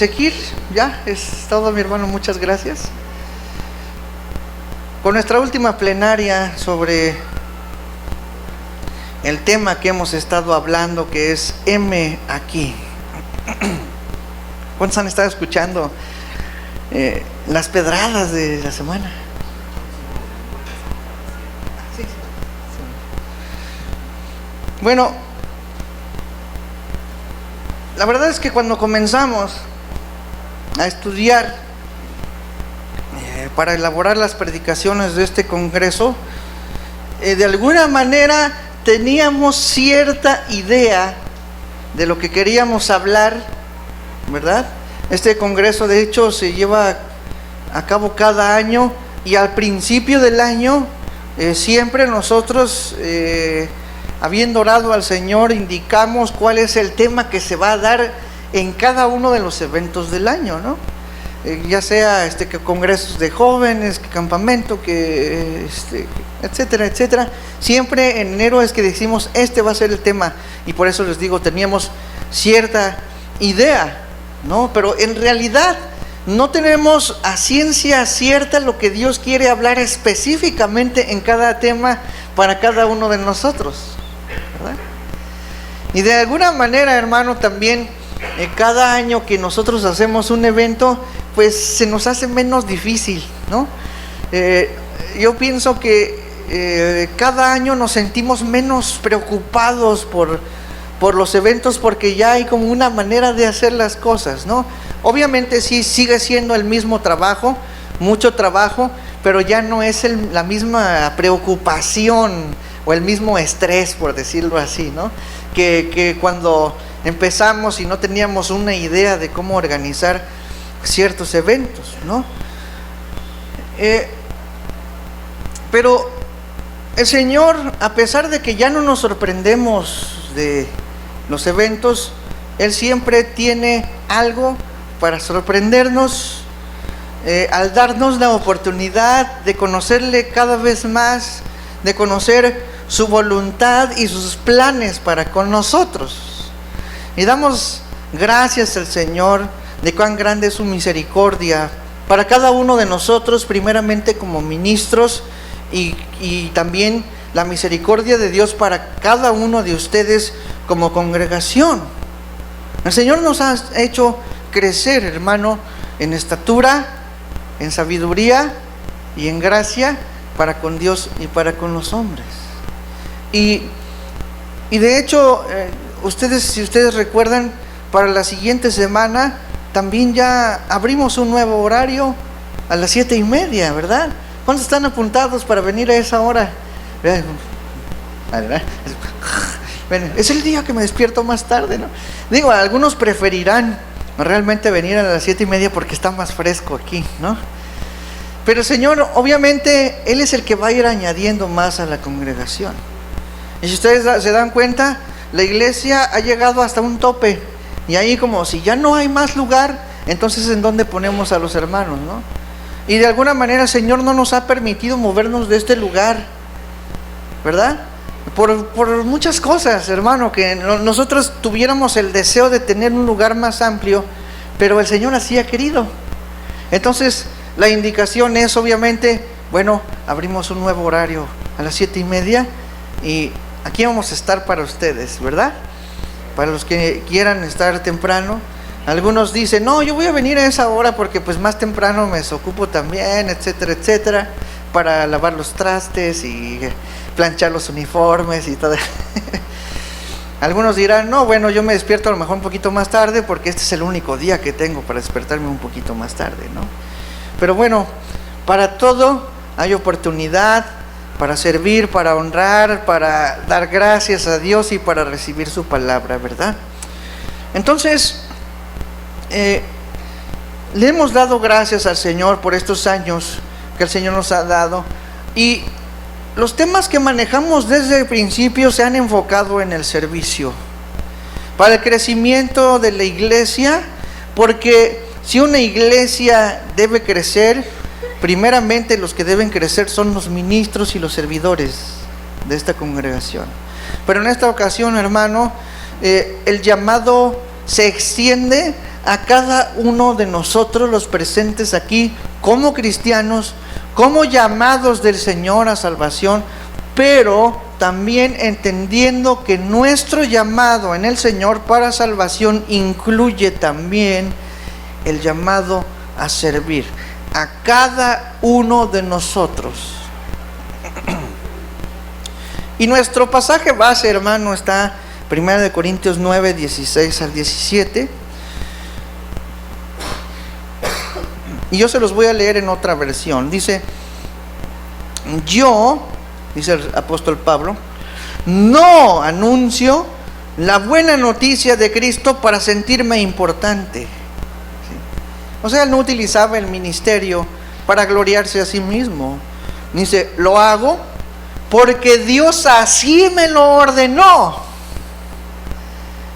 seguir, ya es todo, mi hermano, muchas gracias. Con nuestra última plenaria sobre el tema que hemos estado hablando, que es heme aquí. ¿Cuántos han estado escuchando las pedradas de la semana? Sí. Bueno, la verdad es que cuando comenzamos a estudiar para elaborar las predicaciones de este congreso, de alguna manera teníamos cierta idea de lo que queríamos hablar, ¿verdad? Este congreso de hecho se lleva a cabo cada año, y al principio del año siempre nosotros, habiendo orado al Señor, indicamos cuál es el tema que se va a dar en cada uno de los eventos del año, ¿no? Ya sea que congresos de jóvenes, que campamento, que etcétera, etcétera. Siempre en enero es que decimos, este va a ser el tema, y por eso les digo, teníamos cierta idea, ¿no? Pero en realidad no tenemos a ciencia cierta lo que Dios quiere hablar específicamente en cada tema para cada uno de nosotros, ¿verdad? Y de alguna manera, hermano, también cada año que nosotros hacemos un evento, pues se nos hace menos difícil, ¿no? Yo pienso que cada año nos sentimos menos preocupados por los eventos, porque ya hay como una manera de hacer las cosas, ¿no? Obviamente sí sigue siendo el mismo trabajo, mucho trabajo, pero ya no es la misma preocupación o el mismo estrés, por decirlo así, ¿no? Que cuando empezamos y no teníamos una idea de cómo organizar ciertos eventos, ¿no? Pero el Señor, a pesar de que ya no nos sorprendemos de los eventos, Él siempre tiene algo para sorprendernos, al darnos la oportunidad de conocerle cada vez más, de conocer su voluntad y sus planes para con nosotros. Y damos gracias al Señor de cuán grande es su misericordia para cada uno de nosotros, primeramente como ministros, y también la misericordia de Dios para cada uno de ustedes como congregación. El Señor nos ha hecho crecer, hermano, en estatura, en sabiduría y en gracia para con Dios y para con los hombres. Y de hecho, si ustedes recuerdan, para la siguiente semana también ya abrimos un nuevo horario a las 7:30, ¿verdad? ¿Cuántos están apuntados para venir a esa hora? Es el día que me despierto más tarde, ¿no? Digo, algunos preferirán realmente venir a las 7:30 porque está más fresco aquí, ¿no? Pero el Señor, obviamente, Él es el que va a ir añadiendo más a la congregación. Y si ustedes se dan cuenta, la iglesia ha llegado hasta un tope, y ahí como si ya no hay más lugar, entonces ¿en dónde ponemos a los hermanos, no? Y de alguna manera el Señor no nos ha permitido movernos de este lugar, ¿verdad? Por muchas cosas, hermano, que nosotros tuviéramos el deseo de tener un lugar más amplio, pero el Señor así ha querido. Entonces la indicación es, obviamente, bueno, abrimos un nuevo horario a las 7:30, y aquí vamos a estar para ustedes, ¿verdad? Para los que quieran estar temprano. Algunos dicen, no, yo voy a venir a esa hora porque pues más temprano me desocupo también, etcétera, etcétera, para lavar los trastes y planchar los uniformes y todo. Algunos dirán, no, bueno, yo me despierto a lo mejor un poquito más tarde porque este es el único día que tengo para despertarme un poquito más tarde, ¿no? Pero bueno, para todo hay oportunidad, para servir, para honrar, para dar gracias a Dios y para recibir su palabra, ¿verdad? Entonces, le hemos dado gracias al Señor por estos años que el Señor nos ha dado, y los temas que manejamos desde el principio se han enfocado en el servicio, para el crecimiento de la iglesia, porque si una iglesia debe crecer, primeramente los que deben crecer son los ministros y los servidores de esta congregación. Pero en esta ocasión, hermano, el llamado se extiende a cada uno de nosotros los presentes aquí como cristianos, como llamados del Señor a salvación, pero también entendiendo que nuestro llamado en el Señor para salvación incluye también el llamado a servir a cada uno de nosotros. Y nuestro pasaje base, hermano, está 1 Corintios 9, 16 al 17. Y yo se los voy a leer en otra versión. Dice el apóstol Pablo, no anuncio la buena noticia de Cristo para sentirme importante. ¿Sí? O sea, él no utilizaba el ministerio para gloriarse a sí mismo. Dice, lo hago porque Dios así me lo ordenó.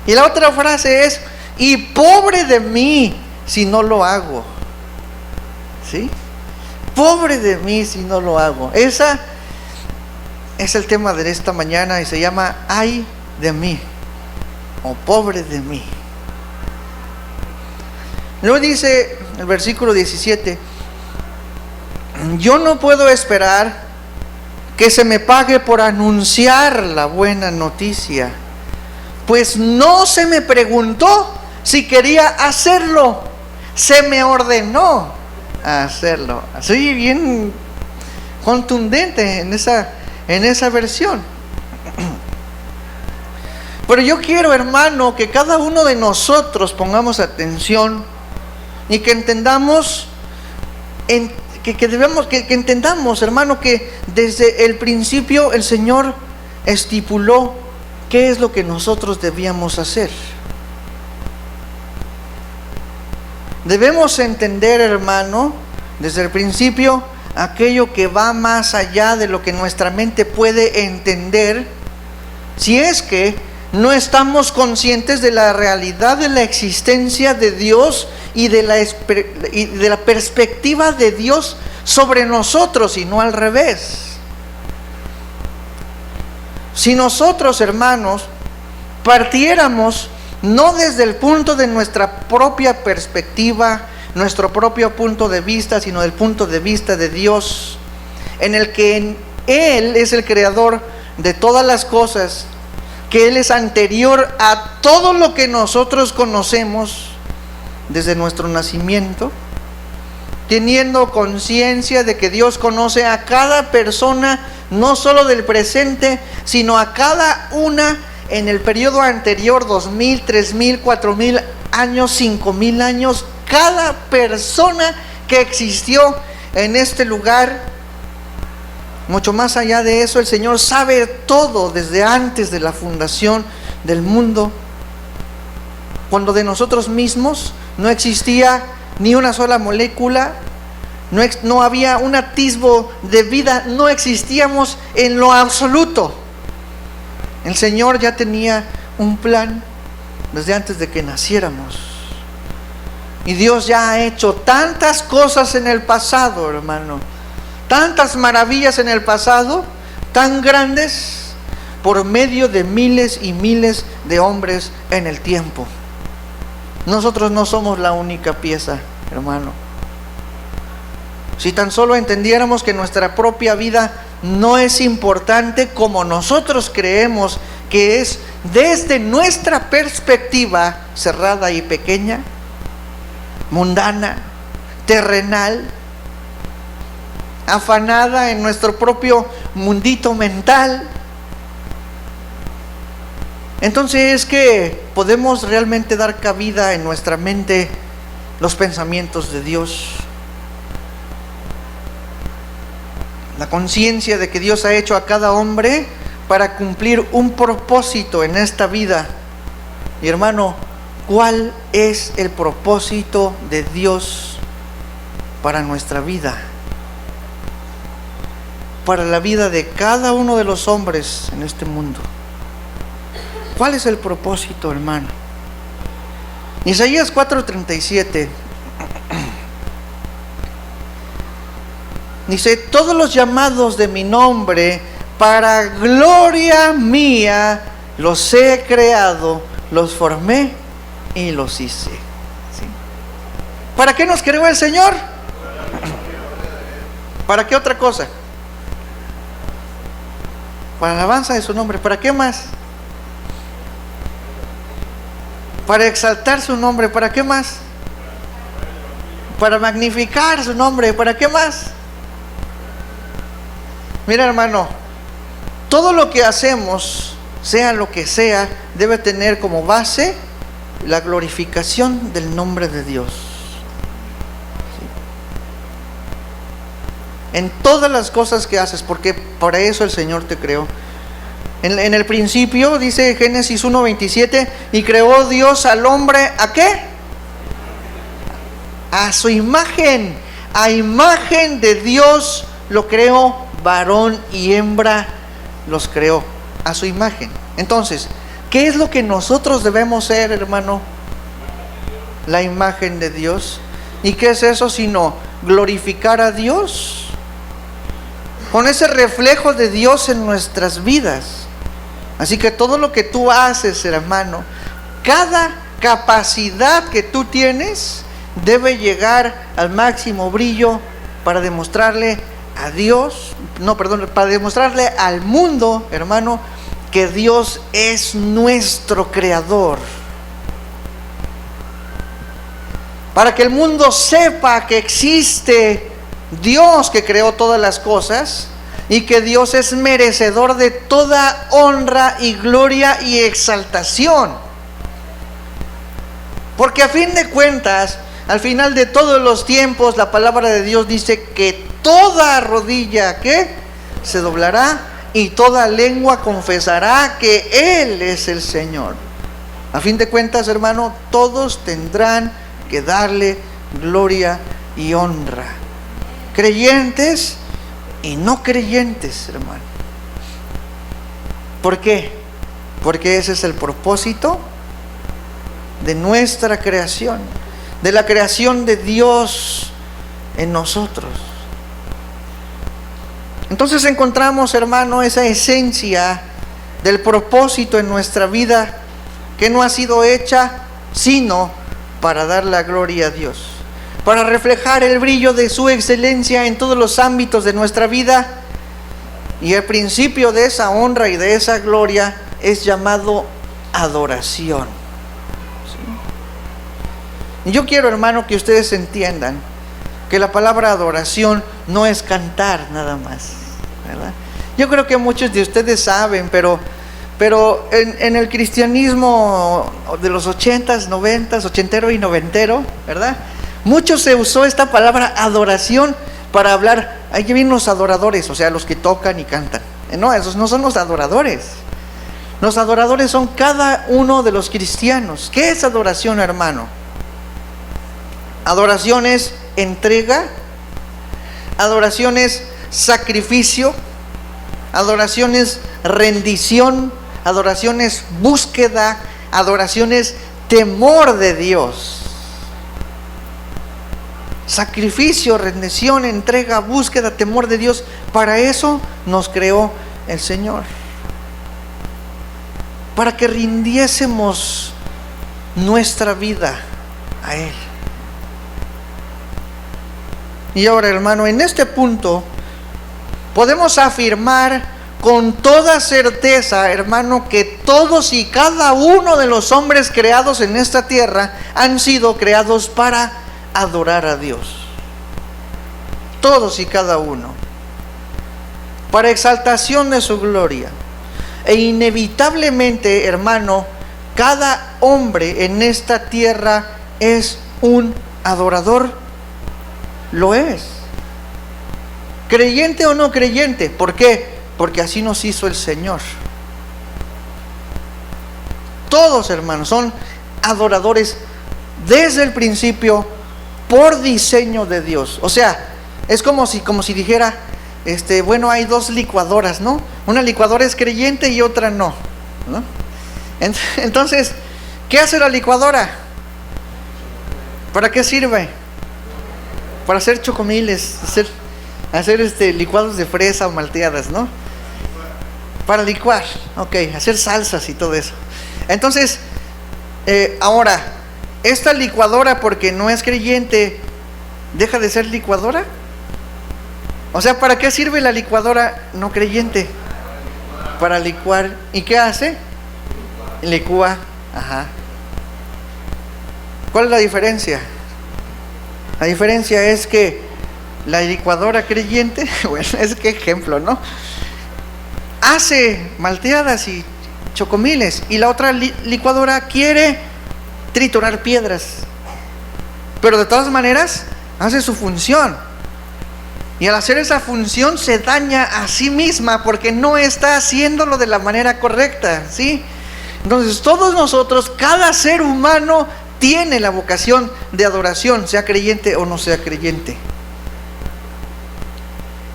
Y la otra frase es, y pobre de mí si no lo hago. ¿Sí? Pobre de mí si no lo hago. Esa es el tema de esta mañana y se llama ay de mí o pobre de mí. Luego dice el versículo 17, yo no puedo esperar que se me pague por anunciar la buena noticia, pues no se me preguntó si quería hacerlo, se me ordenó a hacerlo. Así bien contundente en esa versión. Pero yo quiero, hermano, que cada uno de nosotros pongamos atención y que entendamos, que entendamos, hermano, que desde el principio el Señor estipuló qué es lo que nosotros debíamos hacer. Debemos entender, hermano, desde el principio, aquello que va más allá de lo que nuestra mente puede entender, si es que no estamos conscientes de la realidad de la existencia de Dios y de la perspectiva de Dios sobre nosotros, y no al revés. Si nosotros, hermanos, partiéramos no desde el punto de nuestra propia perspectiva, nuestro propio punto de vista, sino del punto de vista de Dios, en el que Él es el creador de todas las cosas, que Él es anterior a todo lo que nosotros conocemos desde nuestro nacimiento, teniendo conciencia de que Dios conoce a cada persona, no solo del presente, sino a cada una en el periodo anterior, 2000, 3000, 4000 años, 5000 años, cada persona que existió en este lugar. Mucho más allá de eso, el Señor sabe todo desde antes de la fundación del mundo, cuando de nosotros mismos no existía ni una sola molécula, no había un atisbo de vida, no existíamos en lo absoluto. El Señor ya tenía un plan desde antes de que naciéramos. Y Dios ya ha hecho tantas cosas en el pasado, hermano, tantas maravillas en el pasado, tan grandes, por medio de miles y miles de hombres en el tiempo. Nosotros no somos la única pieza, hermano. Si tan solo entendiéramos que nuestra propia vida no es importante como nosotros creemos que es desde nuestra perspectiva cerrada y pequeña, mundana, terrenal, afanada en nuestro propio mundito mental, entonces es que podemos realmente dar cabida en nuestra mente los pensamientos de Dios. La conciencia de que Dios ha hecho a cada hombre para cumplir un propósito en esta vida. Y hermano, ¿cuál es el propósito de Dios para nuestra vida? Para la vida de cada uno de los hombres en este mundo. ¿Cuál es el propósito, hermano? Isaías 4:37 dice: todos los llamados de mi nombre, para gloria mía, los he creado, los formé y los hice. ¿Sí? ¿Para qué nos creó el Señor? ¿Para qué otra cosa? Para la alabanza de su nombre. ¿Para qué más? Para exaltar su nombre. ¿Para qué más? Para magnificar su nombre. ¿Para qué más? Mira, hermano, todo lo que hacemos, sea lo que sea, debe tener como base la glorificación del nombre de Dios. En todas las cosas que haces, porque para eso el Señor te creó. En el principio, dice Génesis 1:27, y creó Dios al hombre, ¿a qué? A su imagen. A imagen de Dios lo creó, varón y hembra los creó, a su imagen. Entonces, ¿qué es lo que nosotros debemos ser, hermano? La imagen de Dios. ¿Y qué es eso sino glorificar a Dios? Con ese reflejo de Dios en nuestras vidas. Así que todo lo que tú haces, hermano, cada capacidad que tú tienes debe llegar al máximo brillo para demostrarle a Dios, para demostrarle al mundo, hermano, que Dios es nuestro creador. Para que el mundo sepa que existe Dios que creó todas las cosas y que Dios es merecedor de toda honra y gloria y exaltación. Porque a fin de cuentas, al final de todos los tiempos, la palabra de Dios dice que toda rodilla que se doblará y toda lengua confesará que Él es el Señor. A fin de cuentas, hermano, todos tendrán que darle gloria y honra. Creyentes y no creyentes, hermano. ¿Por qué? Porque ese es el propósito de nuestra creación, de la creación de Dios en nosotros. Entonces encontramos, hermano, esa esencia del propósito en nuestra vida que no ha sido hecha sino para dar la gloria a Dios, para reflejar el brillo de su excelencia en todos los ámbitos de nuestra vida. Y el principio de esa honra y de esa gloria es llamado adoración. ¿Sí? Y yo quiero, hermano, que ustedes entiendan que la palabra adoración no es cantar nada más, ¿verdad? Yo creo que muchos de ustedes saben, pero en el cristianismo de los 80s, 90s, ochentero y noventero, ¿verdad? Mucho se usó esta palabra adoración para hablar, hay que vienen los adoradores, o sea, los que tocan y cantan. No, esos no son los adoradores. Los adoradores son cada uno de los cristianos. ¿Qué es adoración, hermano? Adoración es entrega, adoración es sacrificio, adoración es rendición, adoración es búsqueda, adoración es temor de Dios. Sacrificio, rendición, entrega, búsqueda, temor de Dios. Para eso nos creó el Señor, para que rindiésemos nuestra vida a Él. Y ahora, hermano, en este punto podemos afirmar con toda certeza, hermano, que todos y cada uno de los hombres creados en esta tierra han sido creados para adorar a Dios. Todos y cada uno, para exaltación de su gloria. E inevitablemente, hermano, cada hombre en esta tierra es un adorador. Lo es, creyente o no creyente. ¿Por qué? Porque así nos hizo el Señor. Todos, hermanos, son adoradores desde el principio, por diseño de Dios. O sea, es como si dijera, bueno, hay dos licuadoras, ¿no? Una licuadora es creyente y otra no, ¿no? Entonces, ¿qué hace la licuadora? ¿Para qué sirve? Para hacer chocomiles, hacer licuados de fresa o malteadas, ¿no? Para licuar, ok, hacer salsas y todo eso. Entonces, ahora, esta licuadora, porque no es creyente, deja de ser licuadora. O sea, ¿para qué sirve la licuadora no creyente? Para licuar. ¿Y qué hace? Licúa. Ajá. ¿Cuál es la diferencia? La diferencia es que la licuadora creyente, bueno, es que ejemplo, ¿no? Hace malteadas y chocomiles, y la otra licuadora quiere triturar piedras, pero de todas maneras hace su función, y al hacer esa función se daña a sí misma porque no está haciéndolo de la manera correcta, ¿sí? Entonces todos nosotros, cada ser humano tiene la vocación de adoración, sea creyente o no sea creyente.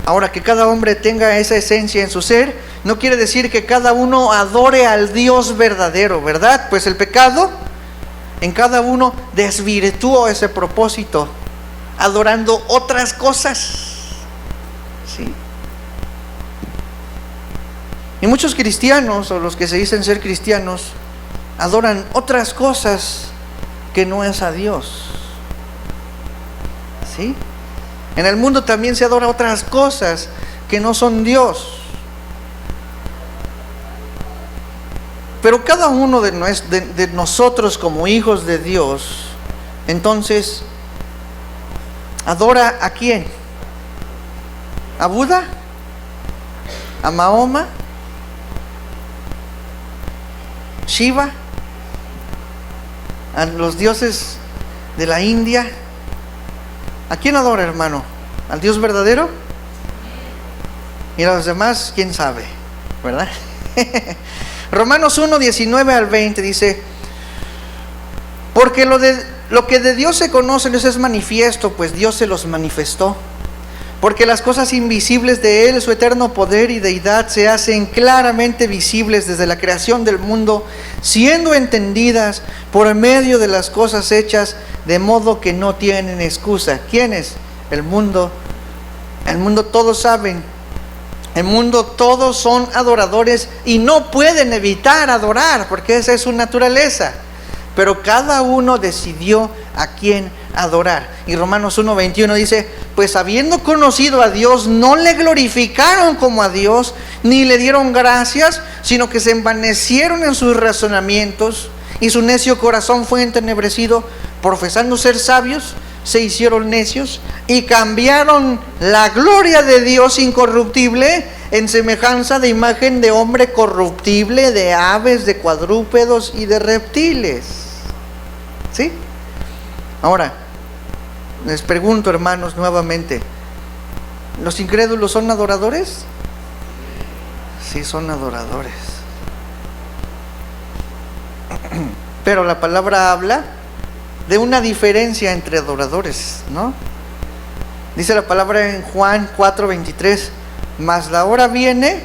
Ahora, que cada hombre tenga esa esencia en su ser, no quiere decir que cada uno adore al Dios verdadero, ¿verdad? Pues el pecado en cada uno desvirtuó ese propósito, adorando otras cosas, ¿sí? Y muchos cristianos, o los que se dicen ser cristianos, adoran otras cosas que no es a Dios, ¿sí? En el mundo también se adora otras cosas que no son Dios. Pero cada uno de nosotros como hijos de Dios, entonces, ¿adora a quién? ¿A Buda? ¿A Mahoma? ¿Shiva? ¿A los dioses de la India? ¿A quién adora, hermano? ¿Al Dios verdadero? Y a los demás, quién sabe, ¿verdad? Romanos 1, 19 al 20 dice: porque lo que de Dios se conoce les es manifiesto, pues Dios se los manifestó. Porque las cosas invisibles de Él, su eterno poder y deidad, se hacen claramente visibles desde la creación del mundo, siendo entendidas por medio de las cosas hechas, de modo que no tienen excusa. ¿Quiénes? El mundo. El mundo todos saben. El mundo todos son adoradores y no pueden evitar adorar, porque esa es su naturaleza. Pero cada uno decidió a quién adorar. Y Romanos 1:21 dice: pues habiendo conocido a Dios, no le glorificaron como a Dios, ni le dieron gracias, sino que se envanecieron en sus razonamientos, y su necio corazón fue entenebrecido. Profesando ser sabios, se hicieron necios, y cambiaron la gloria de Dios incorruptible en semejanza de imagen de hombre corruptible, de aves, de cuadrúpedos y de reptiles. ¿Sí? Ahora, les pregunto, hermanos, nuevamente, ¿los incrédulos son adoradores? Sí, son adoradores. Pero la palabra habla de una diferencia entre adoradores, ¿no? Dice la palabra en Juan 4:23: mas la hora viene,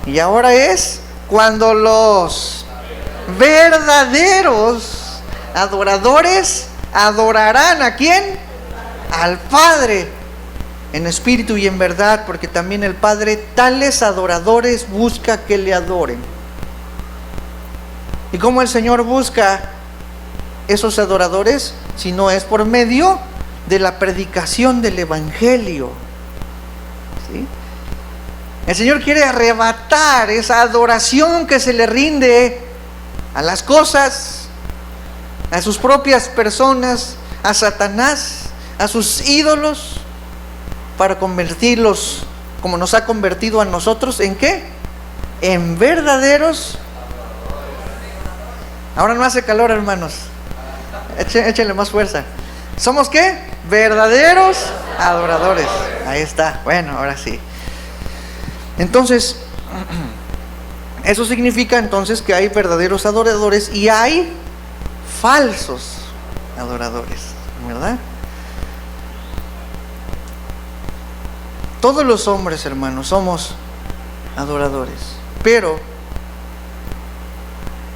y ahora es, cuando los verdaderos adoradores adorarán ¿a quién? Al Padre en espíritu y en verdad, porque también el Padre tales adoradores busca que le adoren. ¿Y cómo el Señor busca esos adoradores? Si no es por medio de la predicación del Evangelio, ¿sí? El Señor quiere arrebatar esa adoración que se le rinde a las cosas, a sus propias personas, a Satanás, a sus ídolos, para convertirlos, como nos ha convertido a nosotros, ¿en qué? En verdaderos. Ahora no hace calor, hermanos. Échenle más fuerza. ¿Somos qué? Verdaderos adoradores. Ahí está. Bueno, ahora sí. Entonces, eso significa entonces que hay verdaderos adoradores y hay falsos adoradores, ¿verdad? Todos los hombres, hermanos, somos adoradores, pero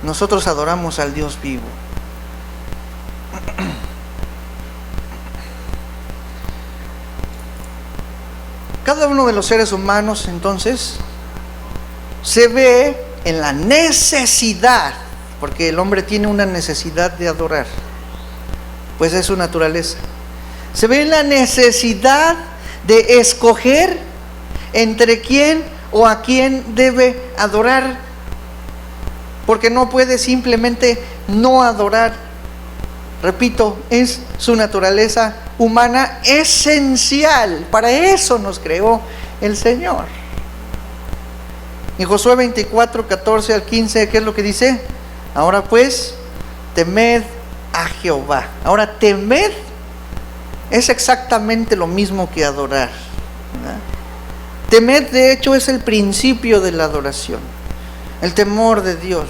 nosotros adoramos al Dios vivo. Cada uno de los seres humanos, entonces, se ve en la necesidad, porque el hombre tiene una necesidad de adorar, pues es su naturaleza. Se ve la necesidad de escoger entre quién o a quién debe adorar, porque no puede simplemente no adorar. Repito, es su naturaleza humana esencial. Para eso nos creó el Señor. En Josué 24, 14 al 15, ¿qué es lo que dice? Ahora pues, temed a Jehová. Ahora, temed es exactamente lo mismo que adorar, ¿verdad? Temed, de hecho, es el principio de la adoración, el temor de Dios.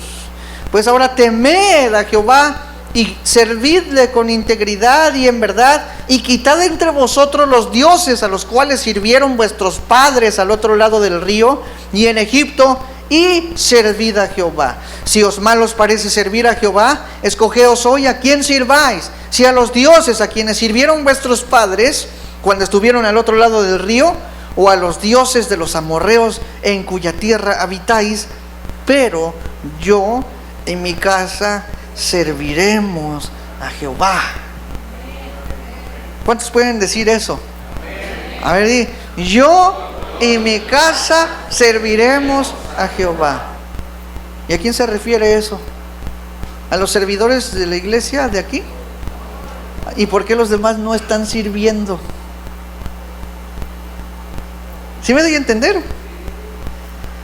Pues ahora temed a Jehová y servidle con integridad y en verdad, y quitad entre vosotros los dioses a los cuales sirvieron vuestros padres al otro lado del río y en Egipto, y servid a Jehová. Si os mal os parece servir a Jehová, escogeos hoy a quién sirváis, si a los dioses a quienes sirvieron vuestros padres cuando estuvieron al otro lado del río, o a los dioses de los amorreos en cuya tierra habitáis, pero yo y mi casa serviremos a Jehová. ¿Cuántos pueden decir eso? A ver, di, yo y mi casa serviremos a Jehová. ¿Y a quién se refiere eso? ¿A los servidores de la iglesia de aquí? ¿Y por qué los demás no están sirviendo? ¿Sí me doy a entender?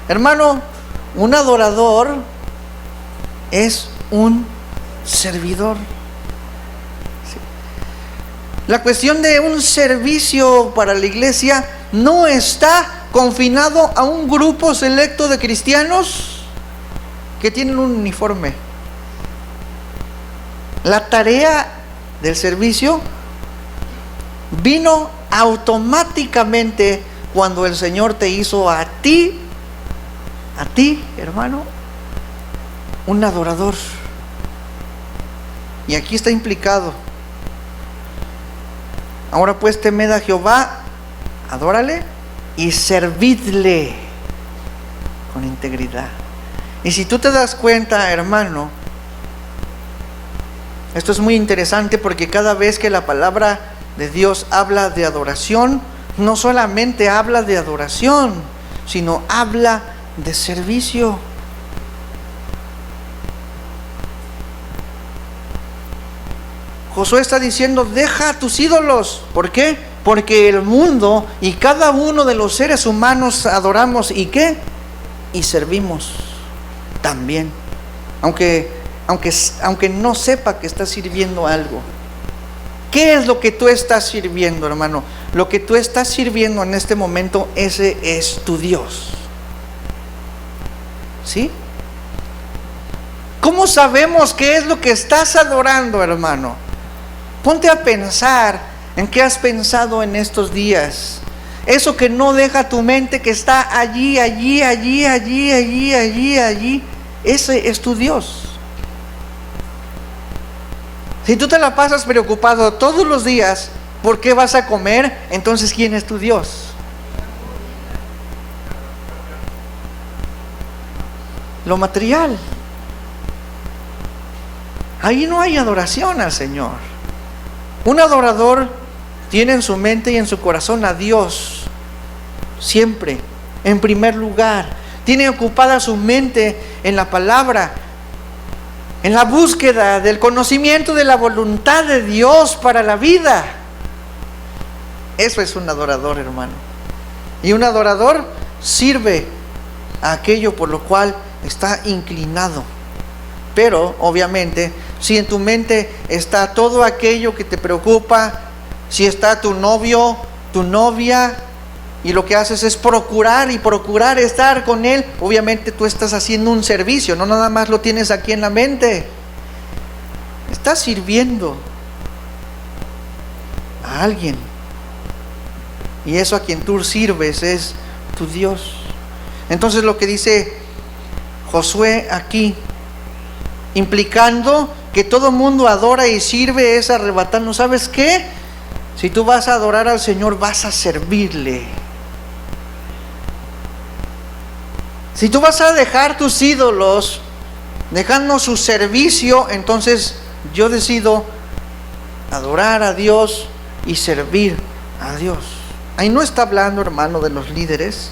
Hermano, un adorador es un servidor. Sí. La cuestión de un servicio para la iglesia no está confinado a un grupo selecto de cristianos que tienen un uniforme. La tarea del servicio vino automáticamente cuando el Señor te hizo a ti, hermano, un adorador. Y aquí está implicado. Ahora pues temed a Jehová, adórale y servidle con integridad. Y si tú te das cuenta, hermano, esto es muy interesante porque cada vez que la palabra de Dios habla de adoración, no solamente habla de adoración, sino habla de servicio. Josué está diciendo, deja tus ídolos. ¿Por qué? Porque el mundo y cada uno de los seres humanos adoramos y ¿qué? Y servimos también. Aunque no sepa que está sirviendo algo. ¿Qué es lo que tú estás sirviendo, hermano? Lo que tú estás sirviendo en este momento, ese es tu Dios. ¿Sí? ¿Cómo sabemos qué es lo que estás adorando, hermano? Ponte a pensar en qué has pensado en estos días. Eso que no deja tu mente, que está allí, ese es tu Dios. Si tú te la pasas preocupado todos los días por qué vas a comer, entonces ¿quién es tu Dios? Lo material. Ahí no hay adoración al Señor. Un adorador tiene en su mente y en su corazón a Dios siempre, en primer lugar. Tiene ocupada su mente en la palabra, en la búsqueda del conocimiento de la voluntad de Dios para la vida. Eso es un adorador, hermano. Y un adorador sirve a aquello por lo cual está inclinado. Pero, obviamente, si en tu mente está todo aquello que te preocupa, si está tu novio, tu novia, y lo que haces es procurar estar con él, obviamente tú estás haciendo un servicio, no nada más lo tienes aquí en la mente. Estás sirviendo a alguien. Y eso a quien tú sirves es tu Dios. Entonces lo que dice Josué aquí, implicando que todo mundo adora y sirve, es arrebatando. ¿Sabes qué? Si tú vas a adorar al Señor, vas a servirle. Si tú vas a dejar tus ídolos, dejando su servicio, entonces yo decido adorar a Dios y servir a Dios. Ahí no está hablando, hermano, de los líderes.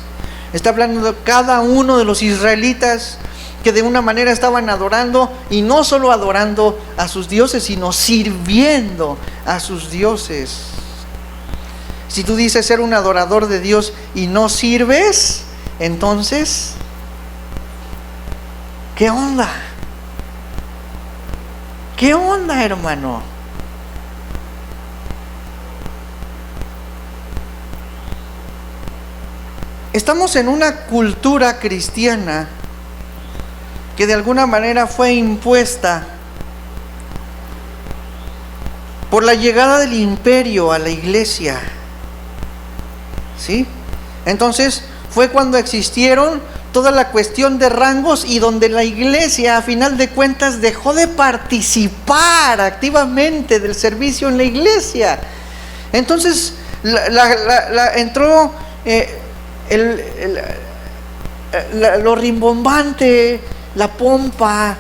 Está hablando de cada uno de los israelitas que de una manera estaban adorando, y no solo adorando a sus dioses, sino sirviendo a sus dioses. Si tú dices ser un adorador de Dios y no sirves, entonces, ¿qué onda? ¿Qué onda, hermano? Estamos en una cultura cristiana que de alguna manera fue impuesta por la llegada del imperio a la iglesia. ¿Sí? Entonces fue cuando existieron toda la cuestión de rangos, y donde la iglesia a final de cuentas dejó de participar activamente del servicio en la iglesia. Entonces entró lo rimbombante, la pompa,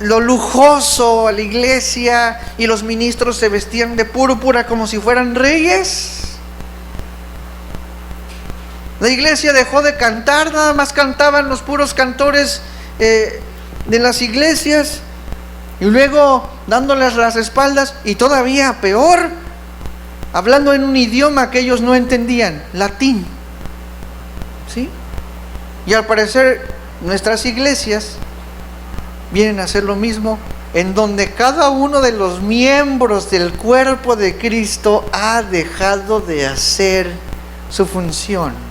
lo lujoso a la iglesia, y los ministros se vestían de púrpura como si fueran reyes. La iglesia dejó de cantar, nada más cantaban los puros cantores de las iglesias, y luego dándoles las espaldas, y todavía peor, hablando en un idioma que ellos no entendían, latín. ¿Sí? Y al parecer nuestras iglesias vienen a hacer lo mismo, en donde cada uno de los miembros del cuerpo de Cristo ha dejado de hacer su función.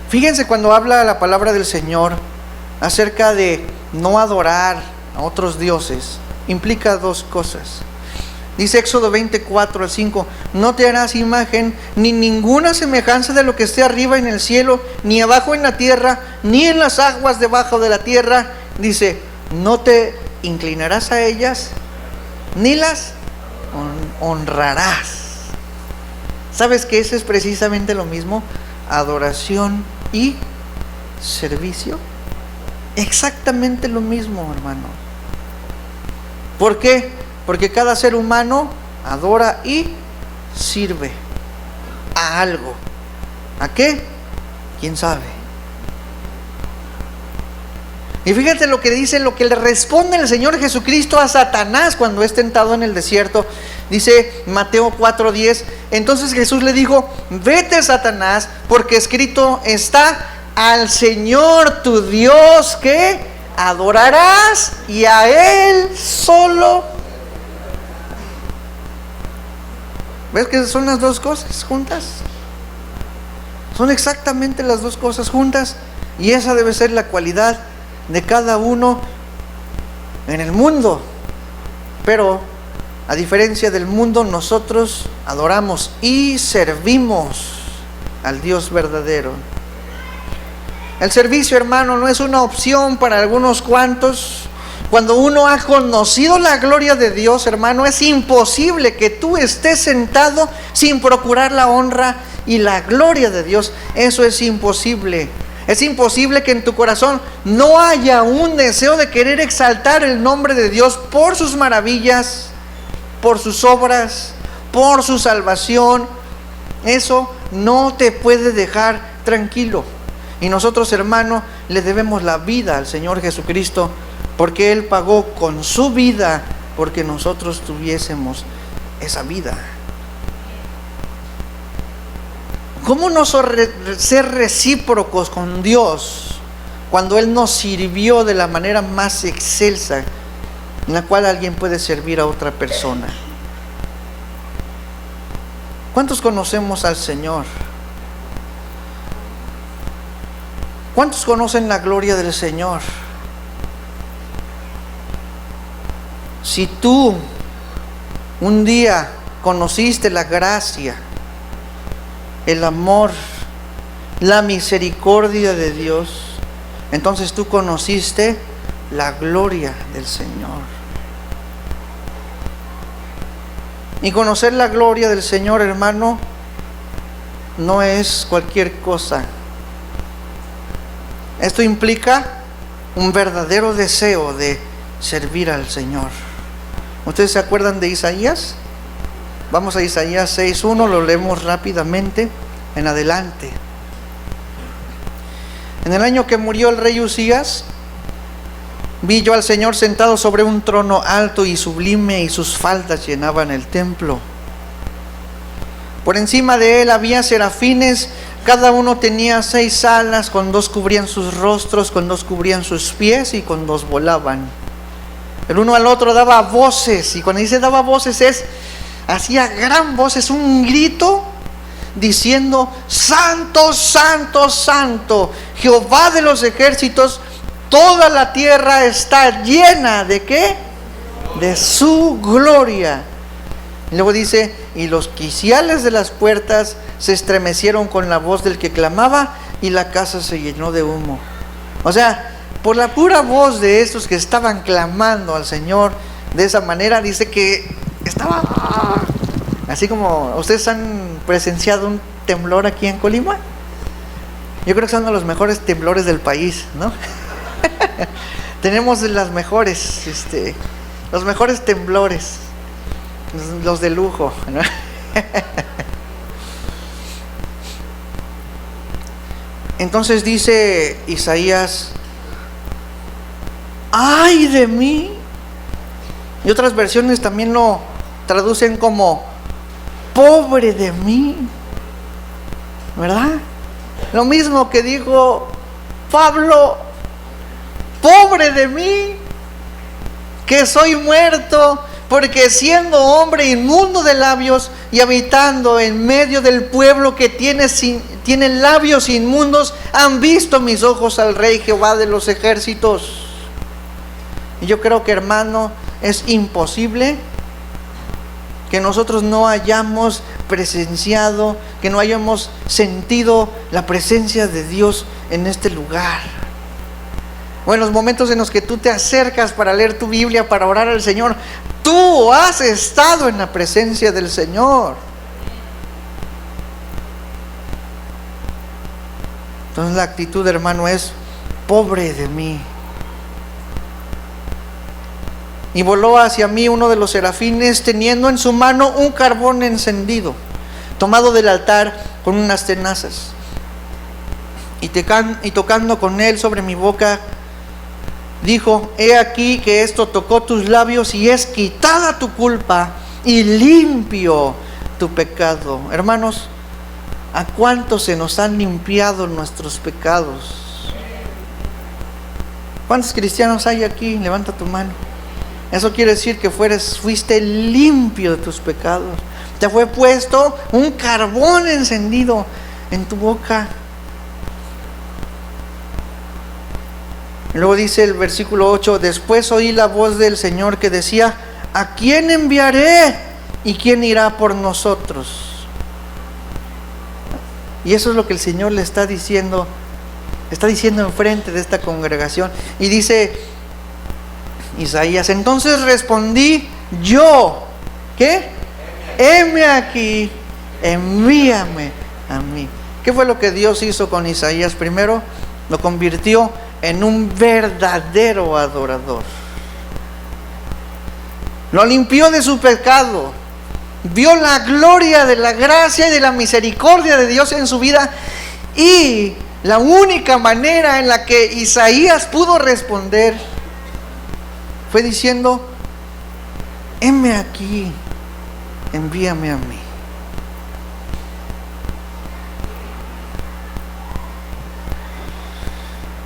Fíjense cuando habla la palabra del Señor acerca de no adorar a otros dioses, implica dos cosas. Dice Éxodo 24:5: no te harás imagen ni ninguna semejanza de lo que esté arriba en el cielo, ni abajo en la tierra, ni en las aguas debajo de la tierra. Dice, no te inclinarás a ellas, ni las honrarás. ¿Sabes que eso es precisamente lo mismo? Adoración y servicio. Exactamente lo mismo, hermano. ¿Por qué? Porque cada ser humano adora y sirve a algo. ¿A qué? ¿Quién sabe? Y fíjate lo que dice, lo que le responde el Señor Jesucristo a Satanás cuando es tentado en el desierto. Dice Mateo 4:10: entonces Jesús le dijo, vete, Satanás, porque escrito está, al Señor tu Dios que adorarás, y a Él solo. ¿Ves que son las dos cosas juntas? Son exactamente las dos cosas juntas, y esa debe ser la cualidad de cada uno en el mundo. Pero a diferencia del mundo, nosotros adoramos y servimos al Dios verdadero. El servicio, hermano, no es una opción para algunos cuantos. Cuando uno ha conocido la gloria de Dios, hermano, es imposible que tú estés sentado sin procurar la honra y la gloria de Dios. Eso es imposible. Es imposible que en tu corazón no haya un deseo de querer exaltar el nombre de Dios por sus maravillas, por sus obras, por su salvación. Eso no te puede dejar tranquilo. Y nosotros, hermano, le debemos la vida al Señor Jesucristo, porque Él pagó con su vida porque nosotros tuviésemos esa vida. ¿Cómo no ser recíprocos con Dios cuando Él nos sirvió de la manera más excelsa en la cual alguien puede servir a otra persona? ¿Cuántos conocemos al Señor? ¿Cuántos conocen la gloria del Señor? Si tú un día conociste la gracia, el amor, la misericordia de Dios, entonces tú conociste la gloria del Señor. Y conocer la gloria del Señor, hermano, no es cualquier cosa. Esto implica un verdadero deseo de servir al Señor. ¿Ustedes se acuerdan de Isaías? Vamos a Isaías 6:1, lo leemos rápidamente en adelante. En el año que murió el rey Uzías, vi yo al Señor sentado sobre un trono alto y sublime, y sus faldas llenaban el templo. Por encima de él había serafines, cada uno tenía 6 alas, con 2 cubrían sus rostros, con 2 cubrían sus pies y con 2 volaban. El uno al otro daba voces, y cuando dice daba voces hacía gran voz, es un grito diciendo: Santo, Santo, Santo, Jehová de los ejércitos, toda la tierra está llena ¿de qué? De su gloria. Y luego dice: y los quiciales de las puertas se estremecieron con la voz del que clamaba, y la casa se llenó de humo. O sea, por la pura voz de estos que estaban clamando al Señor de esa manera, dice que estaba así como ustedes han presenciado un temblor aquí en Colima. Yo creo que son de los mejores temblores del país, ¿no? Tenemos las mejores, los mejores temblores, los de lujo, ¿no? Entonces dice Isaías: ¡ay de mí! Y otras versiones también lo traducen como pobre de mí, ¿verdad? Lo mismo que dijo Pablo: pobre de mí, que soy muerto, porque siendo hombre inmundo de labios y habitando en medio del pueblo que tiene labios inmundos, han visto mis ojos al Rey Jehová de los ejércitos. Y yo creo que, hermano, es imposible que nosotros no hayamos presenciado, que no hayamos sentido la presencia de Dios en este lugar. O en los momentos en los que tú te acercas para leer tu Biblia, para orar al Señor, tú has estado en la presencia del Señor. Entonces la actitud, hermano, es: pobre de mí. Y voló hacia mí uno de los serafines, teniendo en su mano un carbón encendido, tomado del altar con unas tenazas. Y tocando con él sobre mi boca, dijo: he aquí que esto tocó tus labios, y es quitada tu culpa y limpio tu pecado. Hermanos, ¿a cuántos se nos han limpiado nuestros pecados? ¿Cuántos cristianos hay aquí? Levanta tu mano. Eso quiere decir que fuiste limpio de tus pecados. Te fue puesto un carbón encendido en tu boca. Y luego dice el versículo 8: después oí la voz del Señor que decía: ¿a quién enviaré? ¿Y quién irá por nosotros? Y eso es lo que el Señor le está diciendo enfrente de esta congregación. Y dice Isaías: entonces respondí yo, ¿qué? Heme aquí, envíame a mí. ¿Qué fue lo que Dios hizo con Isaías? Primero, lo convirtió en un verdadero adorador. Lo limpió de su pecado. Vio la gloria de la gracia y de la misericordia de Dios en su vida. Y la única manera en la que Isaías pudo responder fue diciendo: heme aquí, envíame a mí.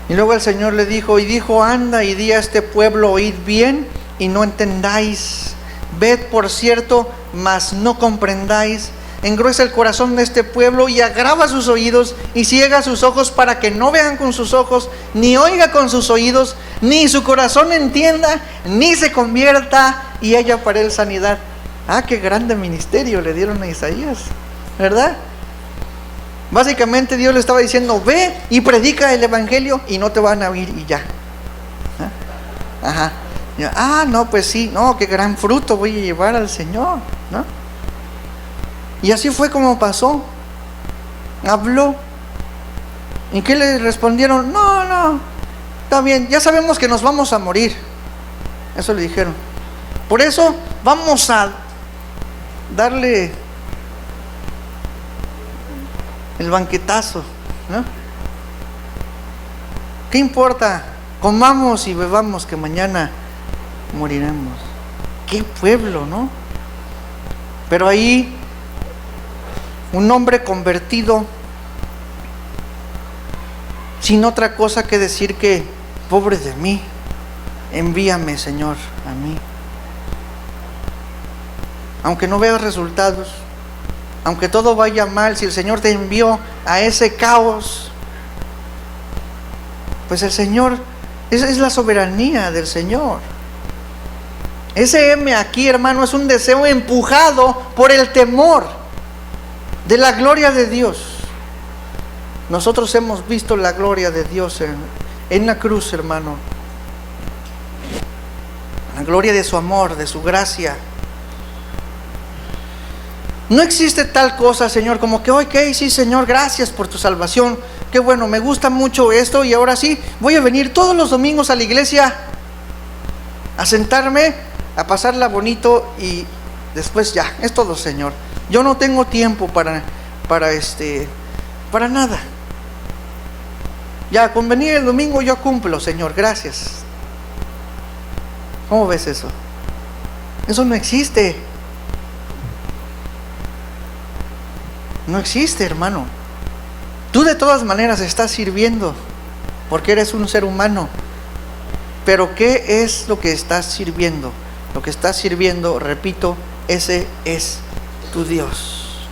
Y luego el Señor le dijo: anda y di a este pueblo: oíd bien y no entendáis, ved por cierto, mas no comprendáis. Engruesa el corazón de este pueblo y agrava sus oídos y ciega sus ojos, para que no vean con sus ojos, ni oiga con sus oídos, ni su corazón entienda, ni se convierta y haya para él sanidad. Qué grande ministerio le dieron a Isaías, ¿verdad? Básicamente Dios le estaba diciendo: ve y predica el evangelio y no te van a oír, y ya. No, pues sí, no, qué gran fruto voy a llevar al Señor, ¿no? Y así fue como pasó. Habló. ¿Y qué le respondieron? No, está bien, ya sabemos que nos vamos a morir. Eso le dijeron. Por eso vamos a darle el banquetazo, ¿no? ¿Qué importa? Comamos y bebamos que mañana moriremos. ¡Qué pueblo!, ¿no? Pero ahí un hombre convertido, sin otra cosa que decir que, pobre de mí, envíame, Señor, a mí. Aunque no veas resultados, aunque todo vaya mal, si el Señor te envió a ese caos, pues el Señor, esa es la soberanía del Señor. Ese heme aquí, hermano, es un deseo empujado por el temor de la gloria de Dios. Nosotros hemos visto la gloria de Dios en la cruz, hermano. La gloria de su amor, de su gracia. No existe tal cosa, Señor, como que, ok, sí, Señor, gracias por tu salvación. Qué bueno, me gusta mucho esto y ahora sí, voy a venir todos los domingos a la iglesia a sentarme, a pasarla bonito y después ya, es todo, Señor. Yo no tengo tiempo para nada. Ya, con venir el domingo yo cumplo, Señor, gracias. ¿Cómo ves eso? Eso no existe. No existe, hermano. Tú de todas maneras estás sirviendo, porque eres un ser humano. Pero ¿qué es lo que estás sirviendo? Lo que estás sirviendo, repito, ese es tu Dios.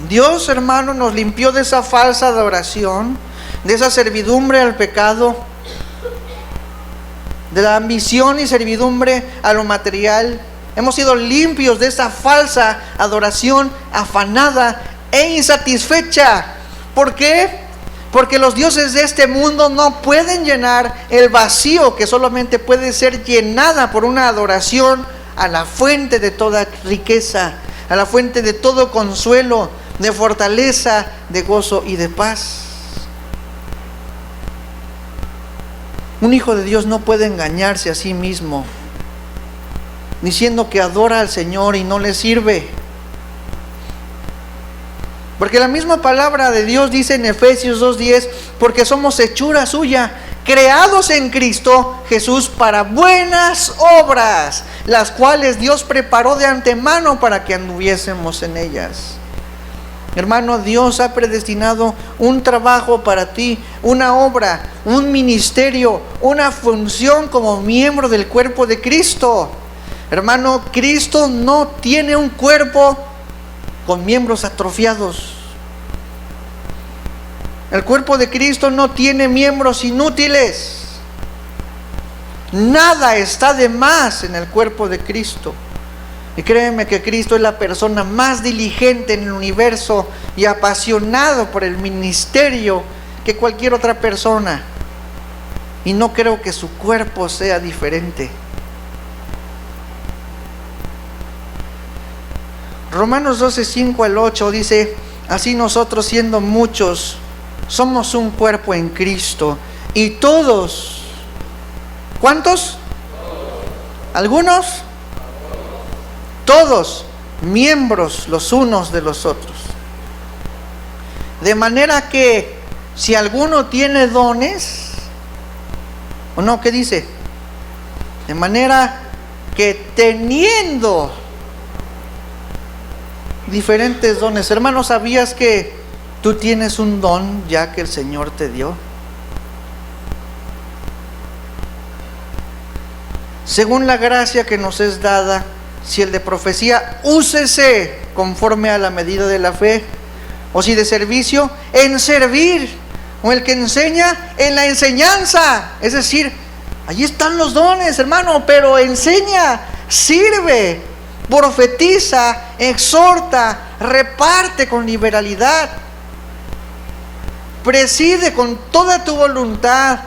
Dios, hermano, nos limpió de esa falsa adoración, de esa servidumbre al pecado, de la ambición y servidumbre a lo material. Hemos sido limpios de esa falsa adoración afanada e insatisfecha. ¿Por qué? Porque los dioses de este mundo no pueden llenar el vacío que solamente puede ser llenada por una adoración a la fuente de toda riqueza, a la fuente de todo consuelo, de fortaleza, de gozo y de paz. Un hijo de Dios no puede engañarse a sí mismo, diciendo que adora al Señor y no le sirve. Porque la misma palabra de Dios dice en Efesios 2:10, porque somos hechura suya, creados en Cristo Jesús para buenas obras, las cuales Dios preparó de antemano para que anduviésemos en ellas. Hermano, Dios ha predestinado un trabajo para ti, una obra, un ministerio, una función como miembro del cuerpo de Cristo. Hermano, Cristo no tiene un cuerpo con miembros atrofiados. El cuerpo de Cristo no tiene miembros inútiles. Nada está de más en el cuerpo de Cristo. Y créeme que Cristo es la persona más diligente en el universo y apasionado por el ministerio que cualquier otra persona. Y no creo que su cuerpo sea diferente. Romanos 12:5-8 dice: así nosotros, siendo muchos, somos un cuerpo en Cristo, y todos, ¿cuántos? ¿Algunos? Todos miembros los unos de los otros. De manera que si alguno tiene dones, ¿o no? ¿Qué dice? De manera que teniendo diferentes dones. Hermano, ¿sabías que tú tienes un don ya que el Señor te dio? Según la gracia que nos es dada, si el de profecía, úsese conforme a la medida de la fe, o si de servicio, en servir, o el que enseña, en la enseñanza. Es decir, allí están los dones, hermano, pero enseña, sirve, profetiza, exhorta, reparte con liberalidad, preside con toda tu voluntad,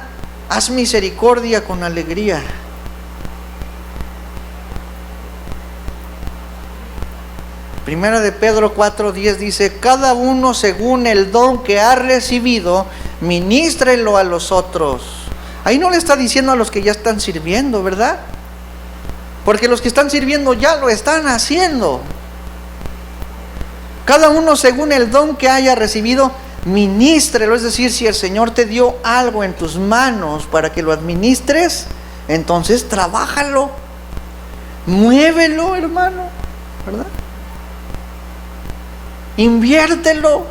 haz misericordia con alegría. Primera de Pedro 4:10 dice: cada uno según el don que ha recibido, ministrelo a los otros, Ahí no le está diciendo a los que ya están sirviendo, ¿verdad? Porque los que están sirviendo ya lo están haciendo. Cada uno según el don que haya recibido, ministrelo. Es decir, si el Señor te dio algo en tus manos para que lo administres, entonces trabájalo, muévelo, hermano, ¿verdad? Inviértelo.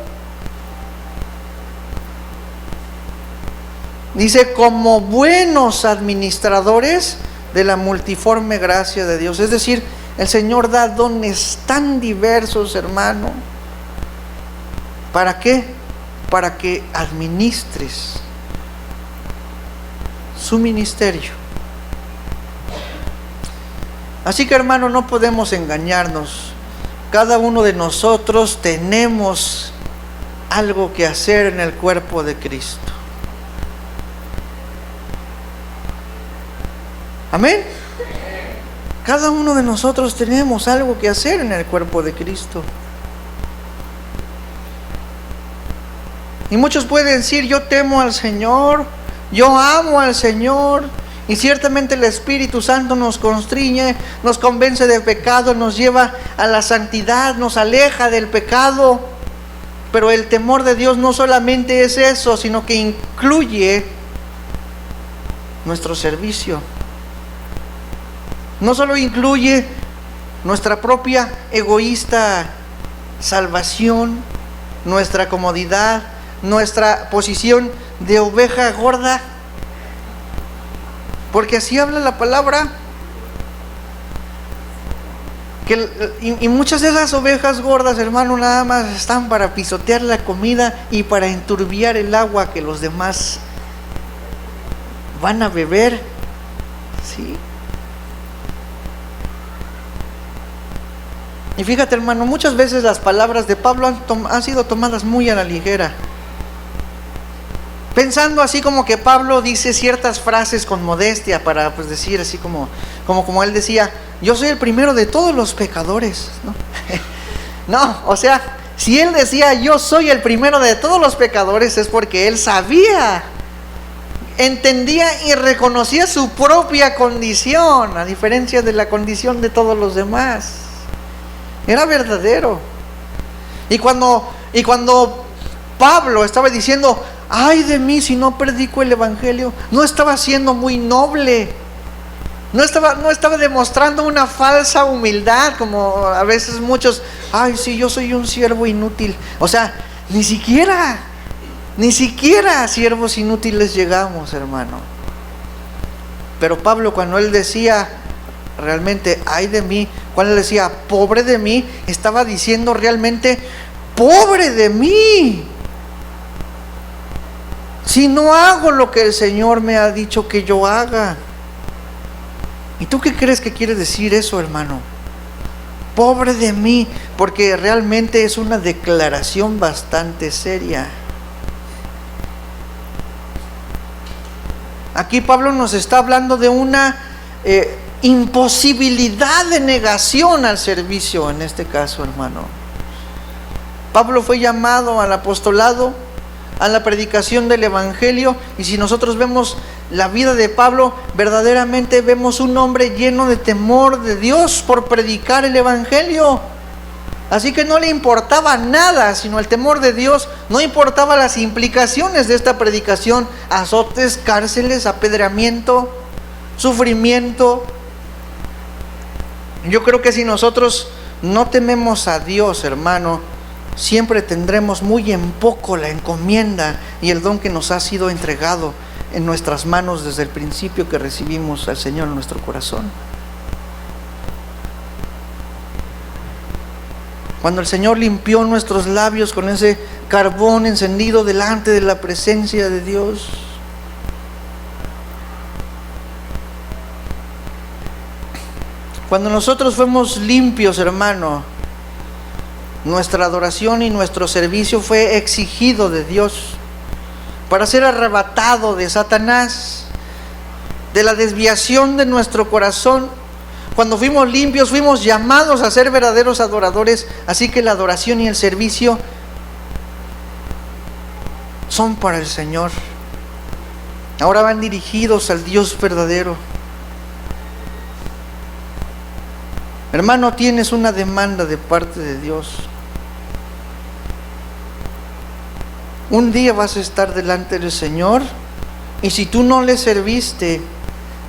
Dice, como buenos administradores de la multiforme gracia de Dios. Es decir, el Señor da dones tan diversos, hermano. ¿Para qué? Para que administres su ministerio. Así que, hermano, no podemos engañarnos. Cada uno de nosotros tenemos algo que hacer en el cuerpo de Cristo. Amén. Cada uno de nosotros tenemos algo que hacer en el cuerpo de Cristo. Y muchos pueden decir, yo temo al Señor, yo amo al Señor, y ciertamente el Espíritu Santo nos constriñe, nos convence del pecado, nos lleva a la santidad, nos aleja del pecado. Pero el temor de Dios no solamente es eso, sino que incluye nuestro servicio. No solo incluye nuestra propia egoísta salvación, nuestra comodidad, nuestra posición de oveja gorda, porque así habla la palabra, y muchas de esas ovejas gordas, hermano, nada más están para pisotear la comida y para enturbiar el agua que los demás van a beber. ¿Sí? Y fíjate, hermano, muchas veces las palabras de Pablo han sido tomadas muy a la ligera, pensando así como que Pablo dice ciertas frases con modestia para decir así como él decía, yo soy el primero de todos los pecadores, ¿no? No, o sea, si él decía yo soy el primero de todos los pecadores, es porque él sabía, entendía y reconocía su propia condición, a diferencia de la condición de todos los demás. Era verdadero. Y cuando Pablo estaba diciendo, ay de mí si no predico el evangelio, no estaba siendo muy noble, no estaba demostrando una falsa humildad, como a veces muchos, ay sí, yo soy un siervo inútil. O sea, ni siquiera a siervos inútiles llegamos, hermano. Pero Pablo, cuando él decía realmente, ay de mí, cuando él decía, pobre de mí, estaba diciendo realmente, pobre de mí, si no hago lo que el Señor me ha dicho que yo haga. ¿Y tú qué crees que quiere decir eso, hermano? Pobre de mí, porque realmente es una declaración bastante seria. Aquí Pablo nos está hablando de una imposibilidad de negación al servicio, en este caso, hermano. Pablo fue llamado al apostolado, a la predicación del evangelio, y si nosotros vemos la vida de Pablo, verdaderamente vemos un hombre lleno de temor de Dios por predicar el evangelio. Así que no le importaba nada sino el temor de Dios, no importaba las implicaciones de esta predicación, azotes, cárceles, apedreamiento, sufrimiento. Yo creo que si nosotros no tememos a Dios, hermano, siempre tendremos muy en poco la encomienda y el don que nos ha sido entregado en nuestras manos desde el principio que recibimos al Señor en nuestro corazón. Cuando el Señor limpió nuestros labios con ese carbón encendido delante de la presencia de Dios, cuando nosotros fuimos limpios, hermano, nuestra adoración y nuestro servicio fue exigido de Dios para ser arrebatado de Satanás, de la desviación de nuestro corazón. Cuando fuimos limpios, fuimos llamados a ser verdaderos adoradores. Así que la adoración y el servicio son para el Señor. Ahora van dirigidos al Dios verdadero. Hermano, tienes una demanda de parte de Dios. Un día vas a estar delante del Señor, y si tú no le serviste,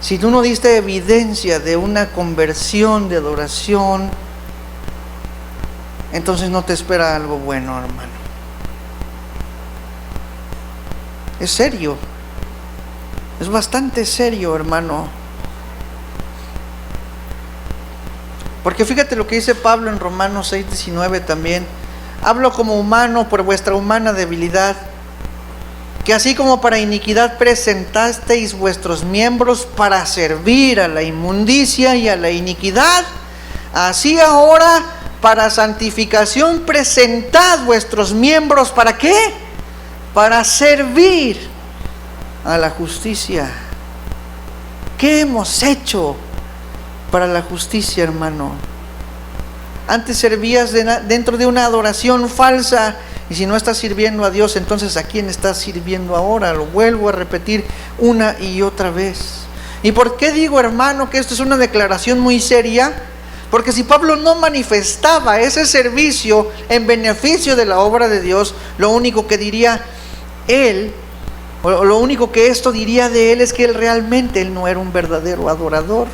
si tú no diste evidencia de una conversión, de adoración, entonces no te espera algo bueno, hermano. Es serio. Es bastante serio, hermano. Porque fíjate lo que dice Pablo en Romanos 6:19 también. Hablo como humano por vuestra humana debilidad, que así como para iniquidad presentasteis vuestros miembros para servir a la inmundicia y a la iniquidad, así ahora para santificación presentad vuestros miembros, ¿para qué? Para servir a la justicia. ¿Qué hemos hecho para la justicia, hermano? Antes servías dentro de una adoración falsa, y si no estás sirviendo a Dios, entonces ¿a quién estás sirviendo ahora? Lo vuelvo a repetir una y otra vez. ¿Y por qué digo, hermano, que esto es una declaración muy seria? Porque si Pablo no manifestaba ese servicio en beneficio de la obra de Dios, lo único que diría él, o lo único que esto diría de él, es que él no era un verdadero adorador.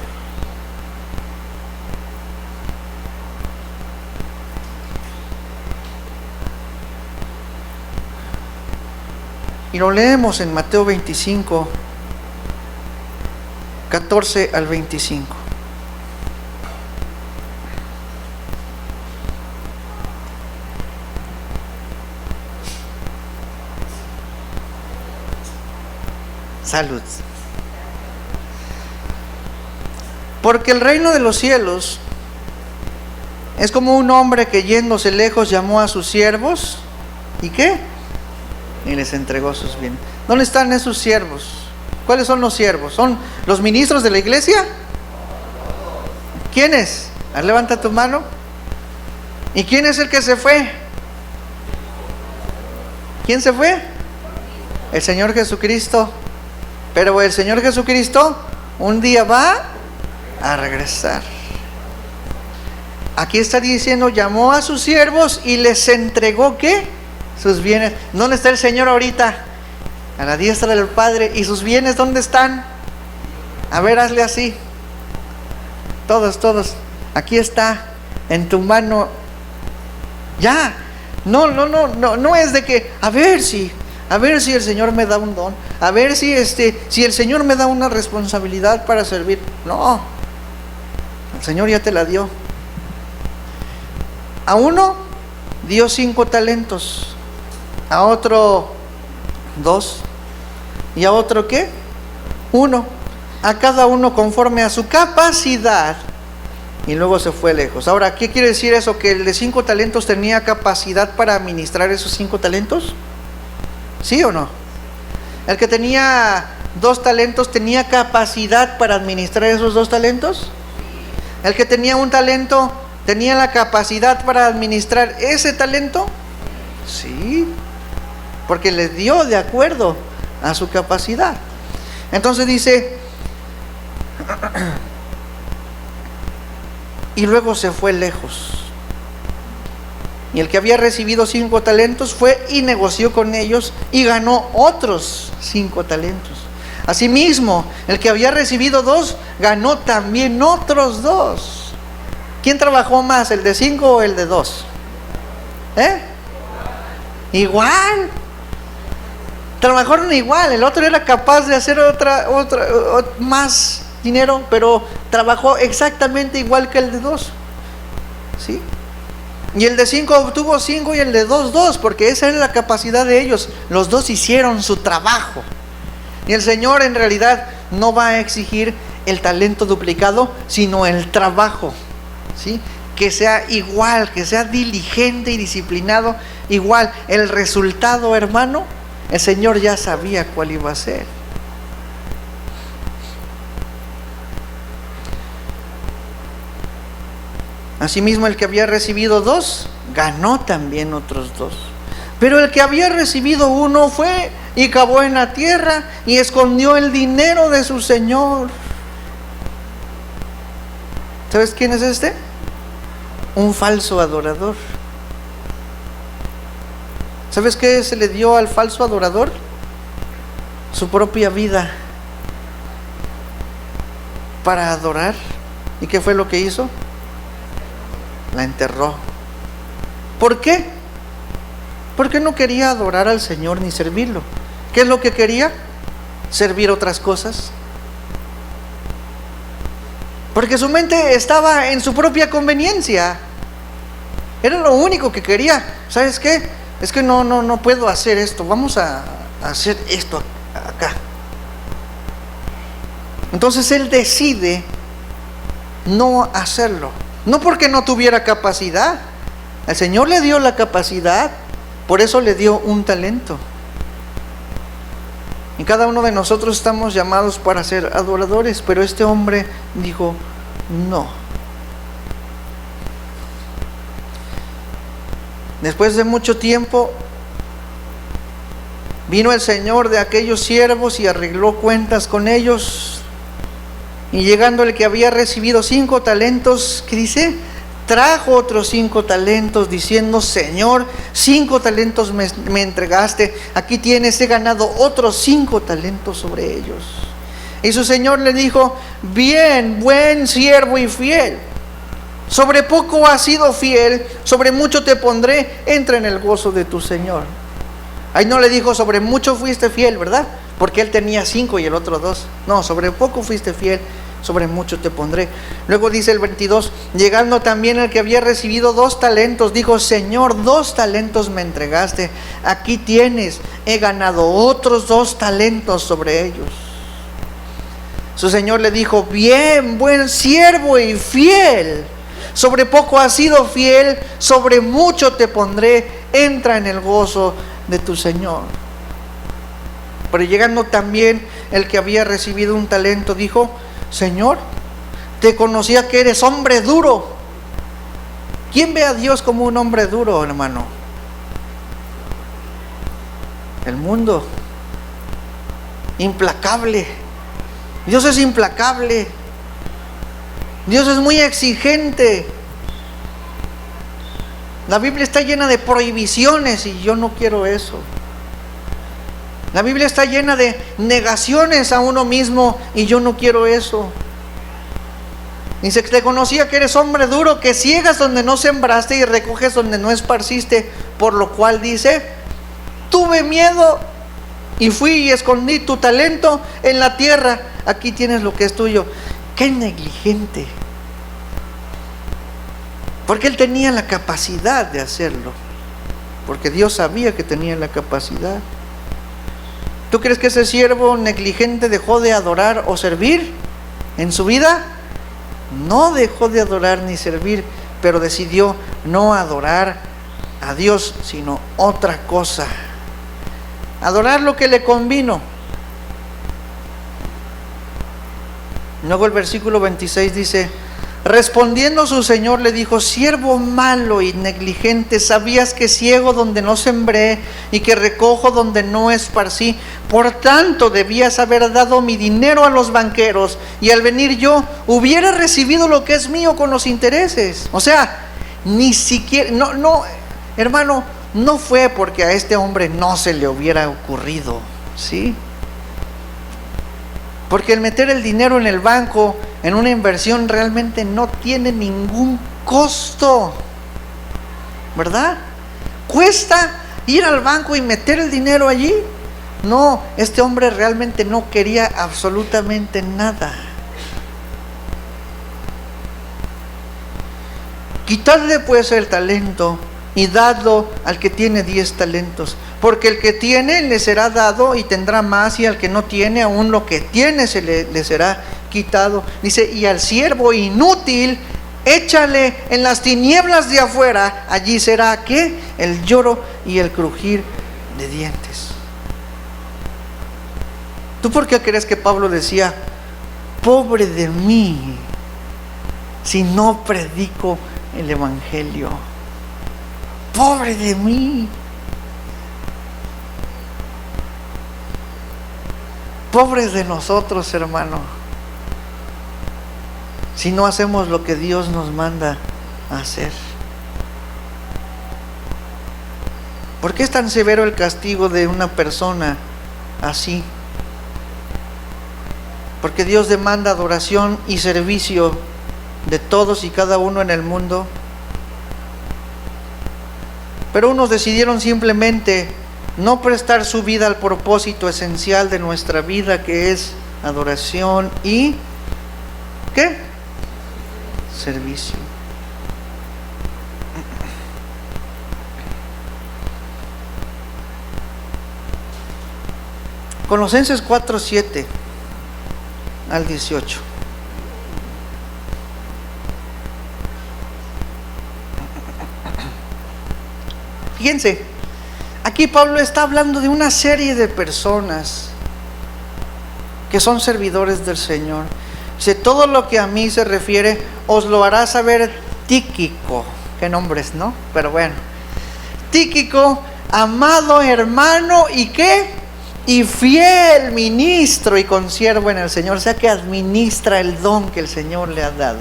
Y lo leemos en Mateo 25, 14 al 25. Salud. Porque el reino de los cielos es como un hombre que yéndose lejos llamó a sus siervos. ¿Y qué? Y les entregó sus bienes. ¿Dónde están esos siervos? ¿Cuáles son los siervos? ¿Son los ministros de la iglesia? ¿Quiénes? Levanta tu mano. ¿Y quién es el que se fue? ¿Quién se fue? El Señor Jesucristo. Pero el Señor Jesucristo un día va a regresar. Aquí está diciendo, llamó a sus siervos y les entregó, ¿qué? Sus bienes. ¿Dónde está el Señor ahorita? A la diestra del Padre. ¿Y sus bienes dónde están? A ver, hazle así. Todos. Aquí está, en tu mano. Ya. No es de que, a ver si el Señor me da un don, a ver si el Señor me da una responsabilidad para servir. No, el Señor ya te la dio. A uno dio 5 talentos, a otro 2, y a otro ¿qué? 1, a cada uno conforme a su capacidad, y luego se fue lejos. Ahora, ¿qué quiere decir eso? ¿Que el de 5 talentos tenía capacidad para administrar esos 5 talentos? ¿Sí o no? ¿El que tenía 2 talentos tenía capacidad para administrar esos 2 talentos? ¿El que tenía 1 talento tenía la capacidad para administrar ese talento? Sí, porque le dio de acuerdo a su capacidad. Entonces dice, y luego se fue lejos. Y el que había recibido 5 talentos fue y negoció con ellos y ganó otros 5 talentos. Asimismo, el que había recibido 2 ganó también otros 2. ¿Quién trabajó más, el de 5 o el de 2? Igual. Trabajaron igual. El otro era capaz de hacer otra más dinero, pero trabajó exactamente igual que el de 2. ¿Sí? Y el de 5 obtuvo 5 y el de 2, porque esa era la capacidad de ellos. Los 2 hicieron su trabajo. Y el Señor en realidad no va a exigir el talento duplicado, sino el trabajo, ¿sí? Que sea igual, que sea diligente y disciplinado igual. El resultado, hermano, el Señor ya sabía cuál iba a ser. Asimismo, el que había recibido 2, ganó también otros 2. Pero el que había recibido uno fue y cavó en la tierra y escondió el dinero de su señor. ¿Sabes quién es este? Un falso adorador. ¿Sabes qué se le dio al falso adorador? Su propia vida para adorar. ¿Y qué fue lo que hizo? La enterró. ¿Por qué? Porque no quería adorar al Señor ni servirlo. ¿Qué es lo que quería? Servir otras cosas. Porque su mente estaba en su propia conveniencia. Era lo único que quería. ¿Sabes qué? Es que no puedo hacer esto. Vamos a hacer esto acá. Entonces él decide no hacerlo. No porque no tuviera capacidad. El Señor le dio la capacidad. Por eso le dio un talento. Y cada uno de nosotros estamos llamados para ser adoradores. Pero este hombre dijo no. Después de mucho tiempo vino el Señor de aquellos siervos y arregló cuentas con ellos. Y llegando el que había recibido 5 talentos, ¿qué dice? Trajo otros 5 talentos diciendo: Señor, 5 talentos me entregaste, aquí tienes, he ganado otros 5 talentos sobre ellos. Y su Señor le dijo: bien, buen siervo y fiel, sobre poco has sido fiel, sobre mucho te pondré, entra en el gozo de tu Señor. Ahí no le dijo: sobre mucho fuiste fiel, ¿verdad? Porque él tenía 5 y el otro 2. No, sobre poco fuiste fiel, sobre mucho te pondré. Luego dice el 22: llegando también el que había recibido 2 talentos, dijo: Señor, 2 talentos me entregaste, aquí tienes, he ganado otros 2 talentos sobre ellos. Su Señor le dijo: bien, buen siervo y fiel, sobre poco has sido fiel, sobre mucho te pondré, entra en el gozo de tu Señor. Pero llegando también el que había recibido un talento, dijo: Señor, te conocía que eres hombre duro. ¿Quién ve a Dios como un hombre duro, hermano? El mundo. Implacable. Dios es implacable. Dios es muy exigente. La Biblia está llena de prohibiciones y yo no quiero eso. La Biblia está llena de negaciones a uno mismo y yo no quiero eso. Dice que te conocía que eres hombre duro, que ciegas donde no sembraste y recoges donde no esparciste, por lo cual dice: tuve miedo y fui y escondí tu talento en la tierra, aquí tienes lo que es tuyo. ¡Qué negligente! Porque él tenía la capacidad de hacerlo, porque Dios sabía que tenía la capacidad. ¿Tú crees que ese siervo negligente dejó de adorar o servir en su vida? No dejó de adorar ni servir, pero decidió no adorar a Dios, sino otra cosa. Adorar lo que le convino. Luego el versículo 26 dice: respondiendo su Señor le dijo: siervo malo y negligente, sabías que ciego donde no sembré y que recojo donde no esparcí, por tanto debías haber dado mi dinero a los banqueros, y al venir yo hubiera recibido lo que es mío con los intereses. O sea, ni siquiera, hermano, no fue porque a este hombre no se le hubiera ocurrido, ¿sí? Porque el meter el dinero en el banco, en una inversión, realmente no tiene ningún costo, ¿verdad? ¿Cuesta ir al banco y meter el dinero allí? No, este hombre realmente no quería absolutamente nada. Quitadle pues el talento y dadlo al que tiene 10 talentos, porque el que tiene le será dado y tendrá más, y al que no tiene, aún lo que tiene le será quitado. Dice: y al siervo inútil échale en las tinieblas de afuera, allí será ¿qué? El lloro y el crujir de dientes. ¿Tú por qué crees que Pablo decía: pobre de mí si no predico el evangelio? Pobre de mí. Pobres de nosotros, hermano, si no hacemos lo que Dios nos manda a hacer. ¿Por qué es tan severo el castigo de una persona así? Porque Dios demanda adoración y servicio de todos y cada uno en el mundo. Pero unos decidieron simplemente no prestar su vida al propósito esencial de nuestra vida, que es adoración y ¿qué? Servicio. Colosenses 4:7 al 18. Fíjense, aquí Pablo está hablando de una serie de personas que son servidores del Señor. Dice, todo lo que a mí se refiere os lo hará saber Tíquico. Qué nombres, ¿no? Pero bueno. Tíquico, amado hermano, ¿y qué? Y fiel ministro y consiervo en el Señor, o sea que administra el don que el Señor le ha dado,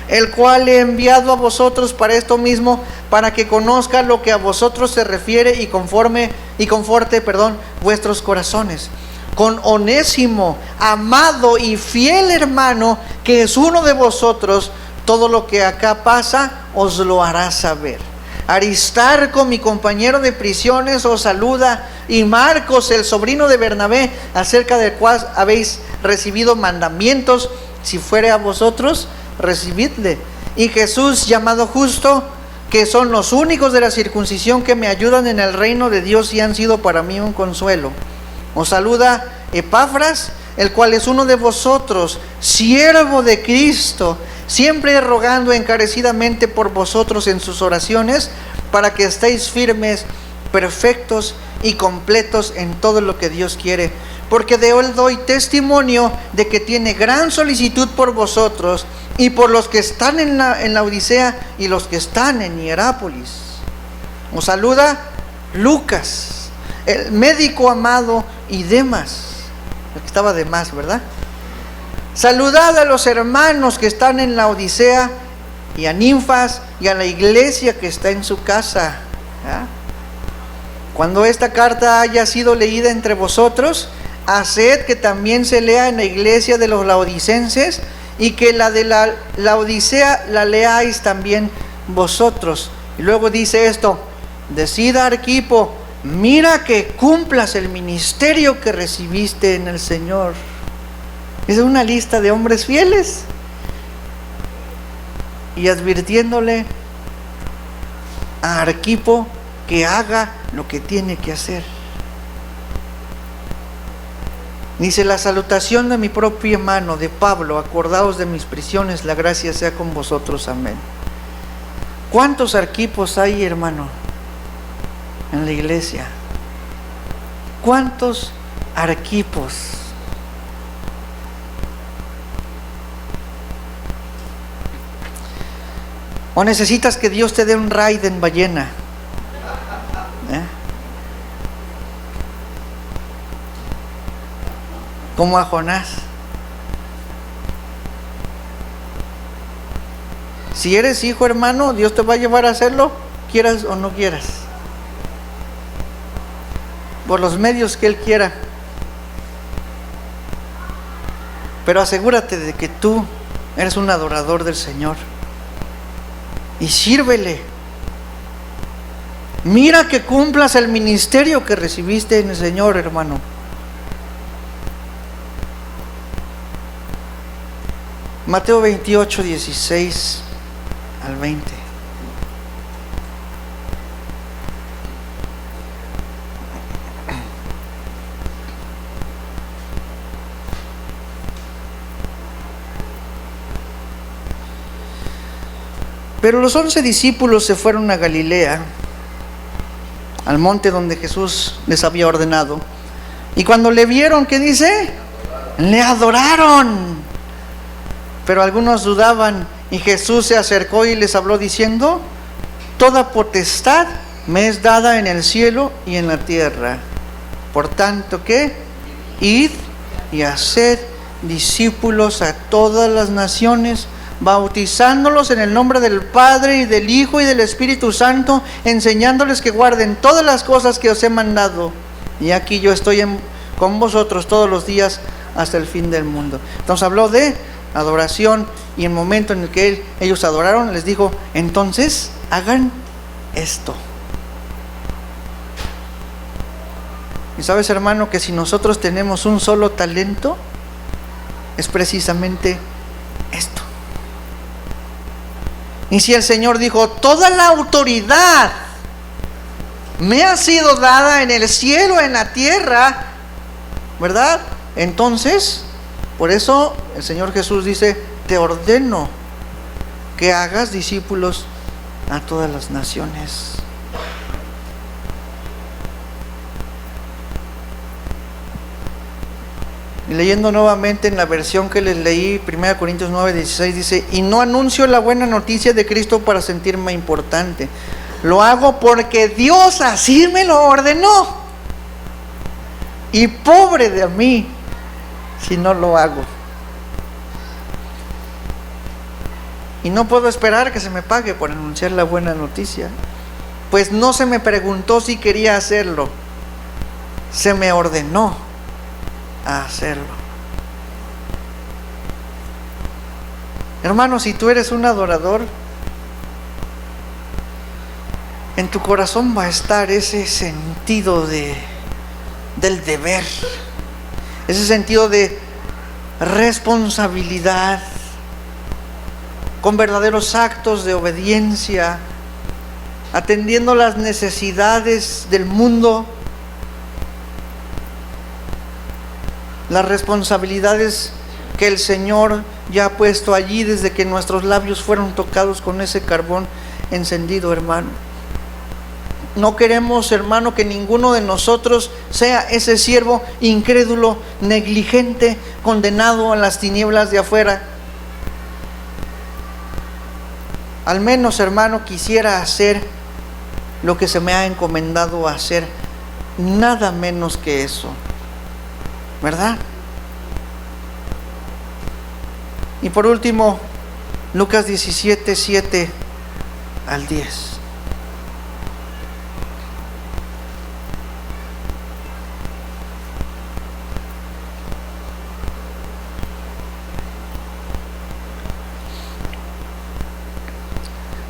el cual he enviado a vosotros para esto mismo, para que conozca lo que a vosotros se refiere y conforte vuestros corazones. Con Onésimo, amado y fiel hermano, que es uno de vosotros, todo lo que acá pasa os lo hará saber. Aristarco, mi compañero de prisiones, os saluda, y Marcos, el sobrino de Bernabé, acerca del cual habéis recibido mandamientos, si fuere a vosotros, recibidle. Y Jesús, llamado Justo, que son los únicos de la circuncisión que me ayudan en el reino de Dios y han sido para mí un consuelo. Os saluda Epafras, el cual es uno de vosotros, siervo de Cristo, siempre rogando encarecidamente por vosotros en sus oraciones, para que estéis firmes, perfectos y completos en todo lo que Dios quiere. Porque de él doy testimonio de que tiene gran solicitud por vosotros y por los que están en la Odisea y los que están en Hierápolis. Os saluda Lucas, el médico amado, y Demas, el que estaba de más, ¿verdad? Saludad a los hermanos que están en la Odisea y a Ninfas y a la iglesia que está en su casa. ¿Ya? Cuando esta carta haya sido leída entre vosotros, haced que también se lea en la iglesia de los laodicenses, y que la de la Odisea la leáis también vosotros. Y luego dice esto: decida Arquipo, mira que cumplas el ministerio que recibiste en el Señor. Es una lista de hombres fieles, y advirtiéndole a Arquipo que haga lo que tiene que hacer. Dice: la salutación de mi propia mano, de Pablo, acordaos de mis prisiones, la gracia sea con vosotros, amén. ¿Cuántos Arquipos hay, hermano, en la iglesia? ¿Cuántos Arquipos? ¿O necesitas que Dios te dé un raid en ballena? Como a Jonás. Si eres hijo, hermano, Dios te va a llevar a hacerlo, quieras o no quieras, por los medios que Él quiera. Pero asegúrate de que tú eres un adorador del Señor y sírvele. Mira que cumplas el ministerio que recibiste en el Señor, hermano. Mateo 28, 16 al 20. Pero los 11 discípulos se fueron a Galilea, al monte donde Jesús les había ordenado. Y cuando le vieron, ¿qué dice? Le adoraron. Pero algunos dudaban, y Jesús se acercó y les habló diciendo: toda potestad me es dada en el cielo y en la tierra. Por tanto, ¿qué? Id y haced discípulos a todas las naciones, bautizándolos en el nombre del Padre y del Hijo y del Espíritu Santo, enseñándoles que guarden todas las cosas que os he mandado. Y aquí yo estoy con vosotros todos los días hasta el fin del mundo. Entonces habló de adoración, y el momento en el que ellos adoraron, les dijo: entonces hagan esto. Y sabes, hermano, que si nosotros tenemos un solo talento, es precisamente esto. Y si el Señor dijo: toda la autoridad me ha sido dada en el cielo, en la tierra, ¿verdad? Entonces, por eso el Señor Jesús dice: te ordeno que hagas discípulos a todas las naciones. Y leyendo nuevamente en la versión que les leí, 1 Corintios 9:16, dice: y no anuncio la buena noticia de Cristo para sentirme importante. Lo hago porque Dios así me lo ordenó. Y pobre de mí si no lo hago. Y no puedo esperar que se me pague por anunciar la buena noticia, pues no se me preguntó si quería hacerlo, se me ordenó a hacerlo. Hermano, si tú eres un adorador, en tu corazón va a estar ese sentido del deber, ese sentido de responsabilidad, con verdaderos actos de obediencia, atendiendo las necesidades del mundo, las responsabilidades que el Señor ya ha puesto allí desde que nuestros labios fueron tocados con ese carbón encendido, hermano. No queremos, hermano, que ninguno de nosotros sea ese siervo incrédulo, negligente, condenado a las tinieblas de afuera. Al menos, hermano, quisiera hacer lo que se me ha encomendado hacer, nada menos que eso, ¿verdad? Y por último, Lucas 17, 7 al 10.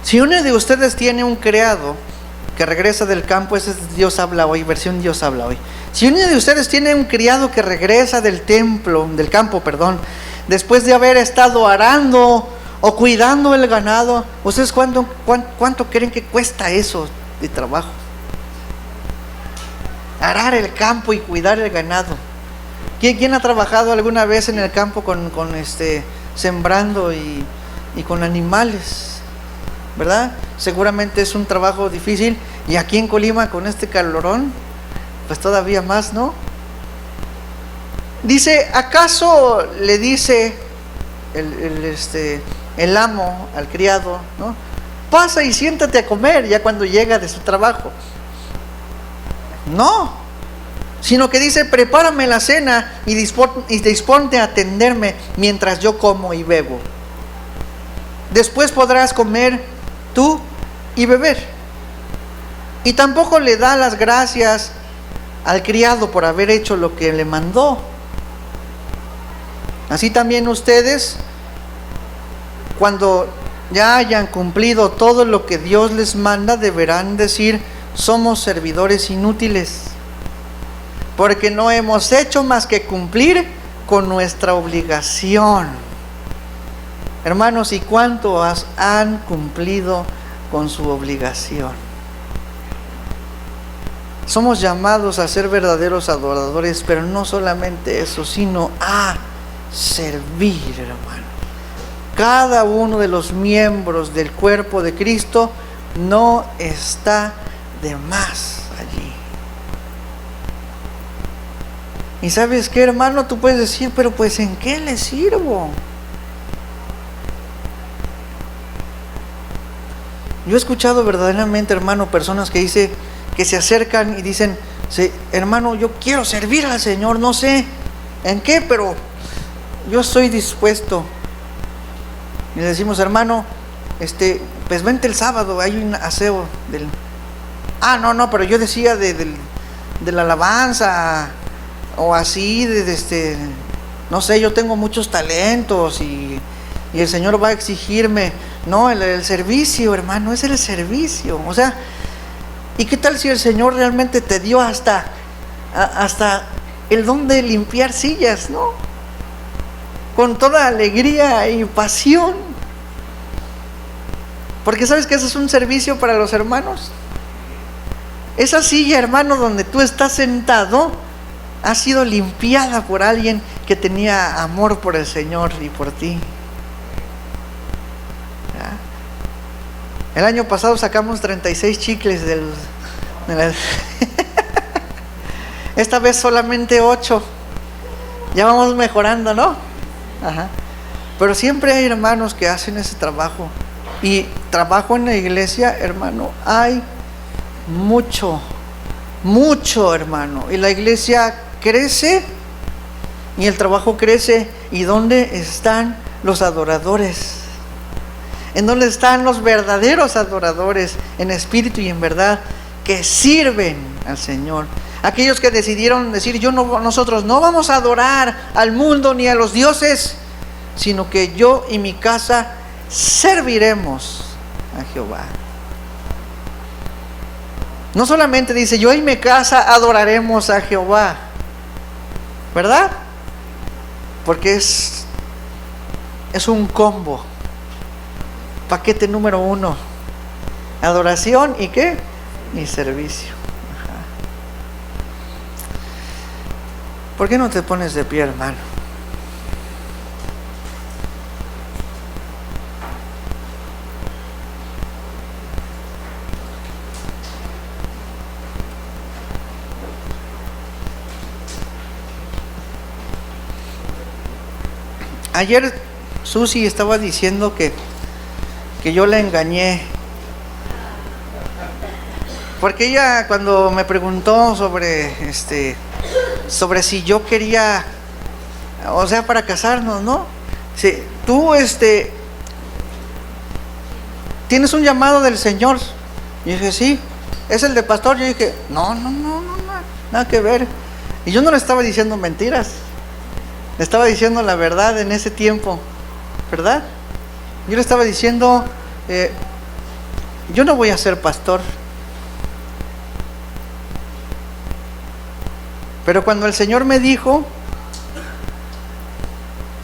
Si uno de ustedes tiene un criado que regresa del campo, ese es Dios habla hoy, versión Dios habla hoy. Si uno de ustedes tiene un criado que regresa del campo, después de haber estado arando o cuidando el ganado, ¿ustedes cuánto creen que cuesta eso de trabajo? Arar el campo y cuidar el ganado. ¿Quién ha trabajado alguna vez en el campo sembrando y con animales? ¿Verdad? Seguramente es un trabajo difícil, y aquí en Colima con este calorón, pues todavía más, ¿no? Dice, ¿acaso le dice el amo al criado, ¿no? Pasa y siéntate a comer ya cuando llega de su trabajo? No, sino que dice, prepárame la cena y disponte a atenderme mientras yo como y bebo. Después podrás comer tú y beber. Y tampoco le da las gracias al criado por haber hecho lo que le mandó. Así también ustedes, cuando ya hayan cumplido todo lo que Dios les manda, deberán decir: somos servidores inútiles, porque no hemos hecho más que cumplir con nuestra obligación. Hermanos, ¿y cuánto han cumplido con su obligación? Somos llamados a ser verdaderos adoradores, pero no solamente eso, sino a servir, hermano. Cada uno de los miembros del cuerpo de Cristo no está de más allí. Y ¿sabes qué, hermano? Tú puedes decir, pero pues ¿en qué le sirvo? Yo he escuchado verdaderamente, hermano, personas que se acercan y dicen: sí, hermano, yo quiero servir al Señor, no sé ¿En qué? Pero yo estoy dispuesto. Y le decimos, hermano, pues vente el sábado, hay un aseo del... no, pero yo decía de la alabanza, o así, no sé, yo tengo muchos talentos y el Señor va a exigirme. No, el servicio, hermano, es el servicio. O sea, ¿y qué tal si el Señor realmente te dio hasta el don de limpiar sillas, ¿no? Con toda alegría y pasión. Porque ¿sabes que eso es un servicio para los hermanos? Esa silla, hermano, donde tú estás sentado, ha sido limpiada por alguien que tenía amor por el Señor y por ti. ¿Ya? El año pasado sacamos 36 chicles esta vez solamente 8. Ya vamos mejorando, ¿no? Ajá. Pero siempre hay hermanos que hacen ese trabajo. Y trabajo en la iglesia, hermano, hay mucho, hermano. Y la iglesia crece y el trabajo crece. ¿Y dónde están los adoradores? ¿En dónde están los verdaderos adoradores en espíritu y en verdad que sirven al Señor? Aquellos que decidieron decir, nosotros no vamos a adorar al mundo ni a los dioses, sino que yo y mi casa serviremos a Jehová. No solamente dice, yo y mi casa adoraremos a Jehová, ¿verdad? Porque es un combo. Paquete número 1. Adoración y ¿qué? Y servicio. Ajá. ¿Por qué no te pones de pie, hermano? Ayer Susi estaba diciendo que yo la engañé, porque ella cuando me preguntó sobre si yo quería, o sea, para casarnos, ¿no? Sí, tú tienes un llamado del Señor. Y yo dije, sí, es el de pastor. Yo dije, no, nada que ver. Y yo no le estaba diciendo mentiras. Le estaba diciendo la verdad en ese tiempo, ¿verdad? Yo le estaba diciendo, yo no voy a ser pastor. Pero cuando el Señor me dijo,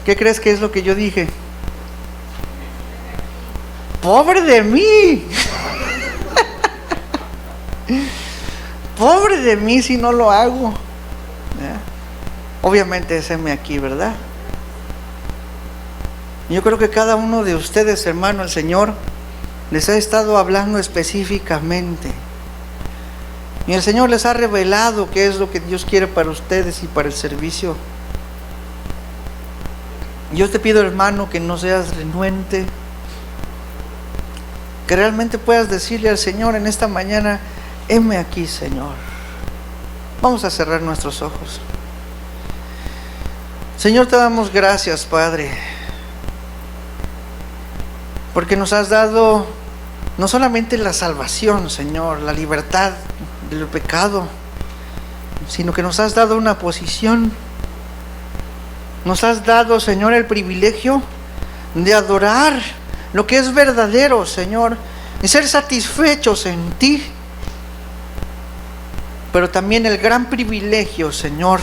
¿qué crees que es lo que yo dije? ¡Pobre de mí! ¡Pobre de mí si no lo hago! ¿Ya? Obviamente es heme aquí, ¿verdad? Yo creo que cada uno de ustedes, hermano, el Señor les ha estado hablando específicamente. Y el Señor les ha revelado qué es lo que Dios quiere para ustedes y para el servicio. Yo te pido, hermano, que no seas renuente, que realmente puedas decirle al Señor en esta mañana, heme aquí, Señor. Vamos a cerrar nuestros ojos. Señor, te damos gracias, Padre, porque nos has dado no solamente la salvación, Señor, la libertad del pecado, sino que nos has dado una posición. Nos has dado, Señor, el privilegio de adorar lo que es verdadero, Señor, y ser satisfechos en ti. Pero también el gran privilegio, Señor,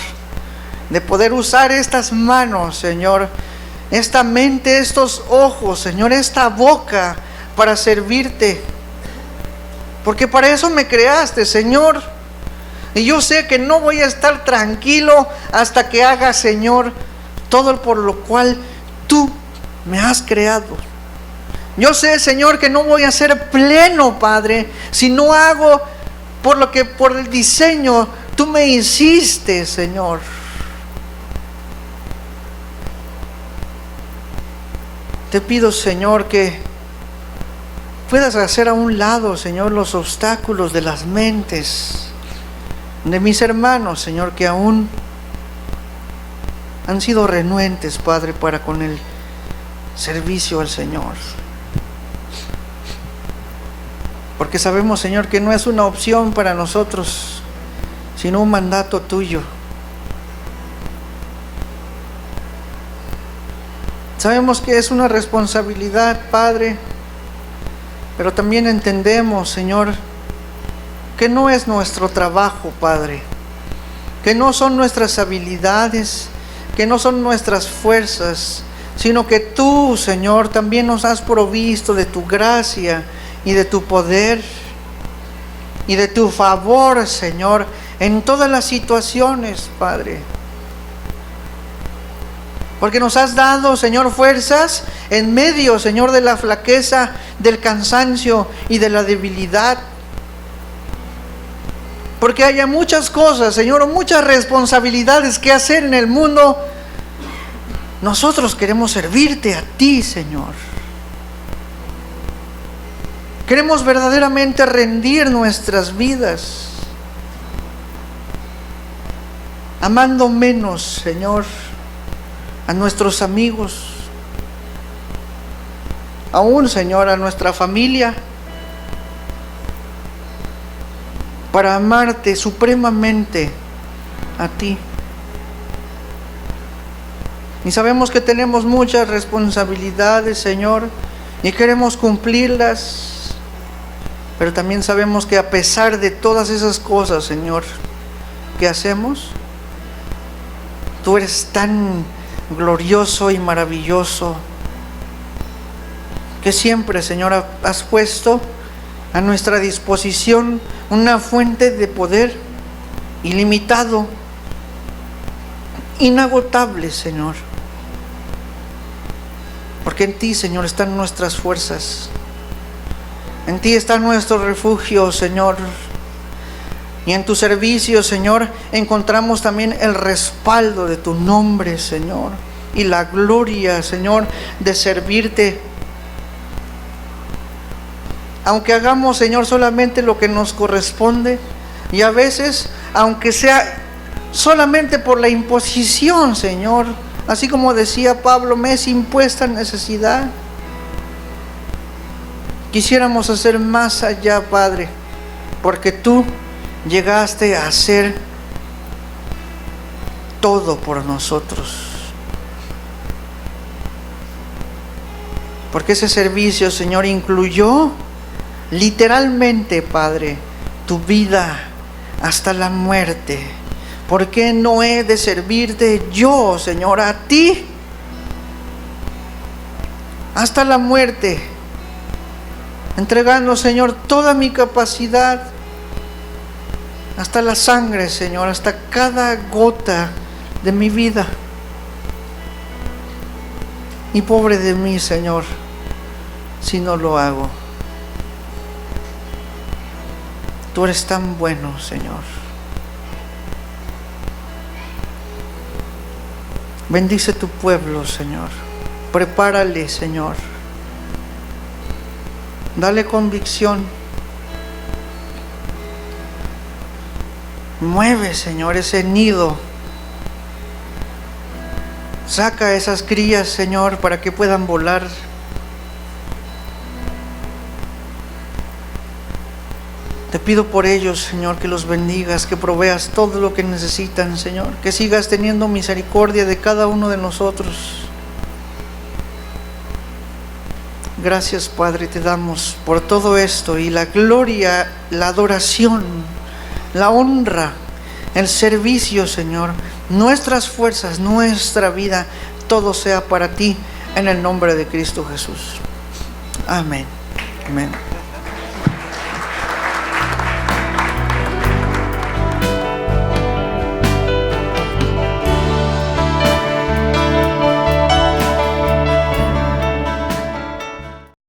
de poder usar estas manos, Señor, esta mente, estos ojos, Señor, esta boca para servirte. Porque para eso me creaste, Señor. Y yo sé que no voy a estar tranquilo hasta que haga, Señor, todo por lo cual tú me has creado. Yo sé, Señor, que no voy a ser pleno, Padre, si no hago por el diseño tú me hiciste, Señor. Te pido, Señor, que puedas hacer a un lado, Señor, los obstáculos de las mentes de mis hermanos, Señor, que aún han sido renuentes, Padre, para con el servicio al Señor. Porque sabemos, Señor, que no es una opción para nosotros, sino un mandato tuyo. Sabemos que es una responsabilidad, Padre, pero también entendemos, Señor, que no es nuestro trabajo, Padre, que no son nuestras habilidades, que no son nuestras fuerzas, sino que tú, Señor, también nos has provisto de tu gracia y de tu poder y de tu favor, Señor, en todas las situaciones, Padre. Porque nos has dado, Señor, fuerzas en medio, Señor, de la flaqueza, del cansancio y de la debilidad. Porque haya muchas cosas, Señor, muchas responsabilidades que hacer en el mundo. Nosotros queremos servirte a ti, Señor. Queremos verdaderamente rendir nuestras vidas, amando menos, Señor, a nuestros amigos, aún, Señor, a nuestra familia, para amarte supremamente a ti. Y sabemos que tenemos muchas responsabilidades, Señor, y queremos cumplirlas. Pero también sabemos que a pesar de todas esas cosas, Señor, que hacemos, tú eres tan glorioso y maravilloso que siempre, Señor, has puesto a nuestra disposición una fuente de poder ilimitado, inagotable, Señor. Porque en ti, Señor, están nuestras fuerzas. En ti está nuestro refugio, Señor. Y en tu servicio, Señor, encontramos también el respaldo de tu nombre, Señor. Y la gloria, Señor, de servirte. Aunque hagamos, Señor, solamente lo que nos corresponde. Y a veces, aunque sea solamente por la imposición, Señor. Así como decía Pablo, me es impuesta necesidad. Quisiéramos hacer más allá, Padre, porque tú llegaste a hacer todo por nosotros. Porque ese servicio, Señor, incluyó literalmente, Padre, tu vida hasta la muerte. ¿Por qué no he de servirte yo, Señor, a ti hasta la muerte? Entregando, Señor, toda mi capacidad, hasta la sangre, Señor, hasta cada gota de mi vida. Y pobre de mí, Señor, si no lo hago. Tú eres tan bueno, Señor. Bendice tu pueblo, Señor. Prepárale, Señor. Dale convicción. Mueve, Señor, ese nido. Saca esas crías, Señor, para que puedan volar. Te pido por ellos, Señor, que los bendigas, que proveas todo lo que necesitan, Señor. Que sigas teniendo misericordia de cada uno de nosotros. Gracias, Padre, te damos por todo esto y la gloria, la adoración, la honra, el servicio, Señor, nuestras fuerzas, nuestra vida, todo sea para ti en el nombre de Cristo Jesús. Amén. Amén.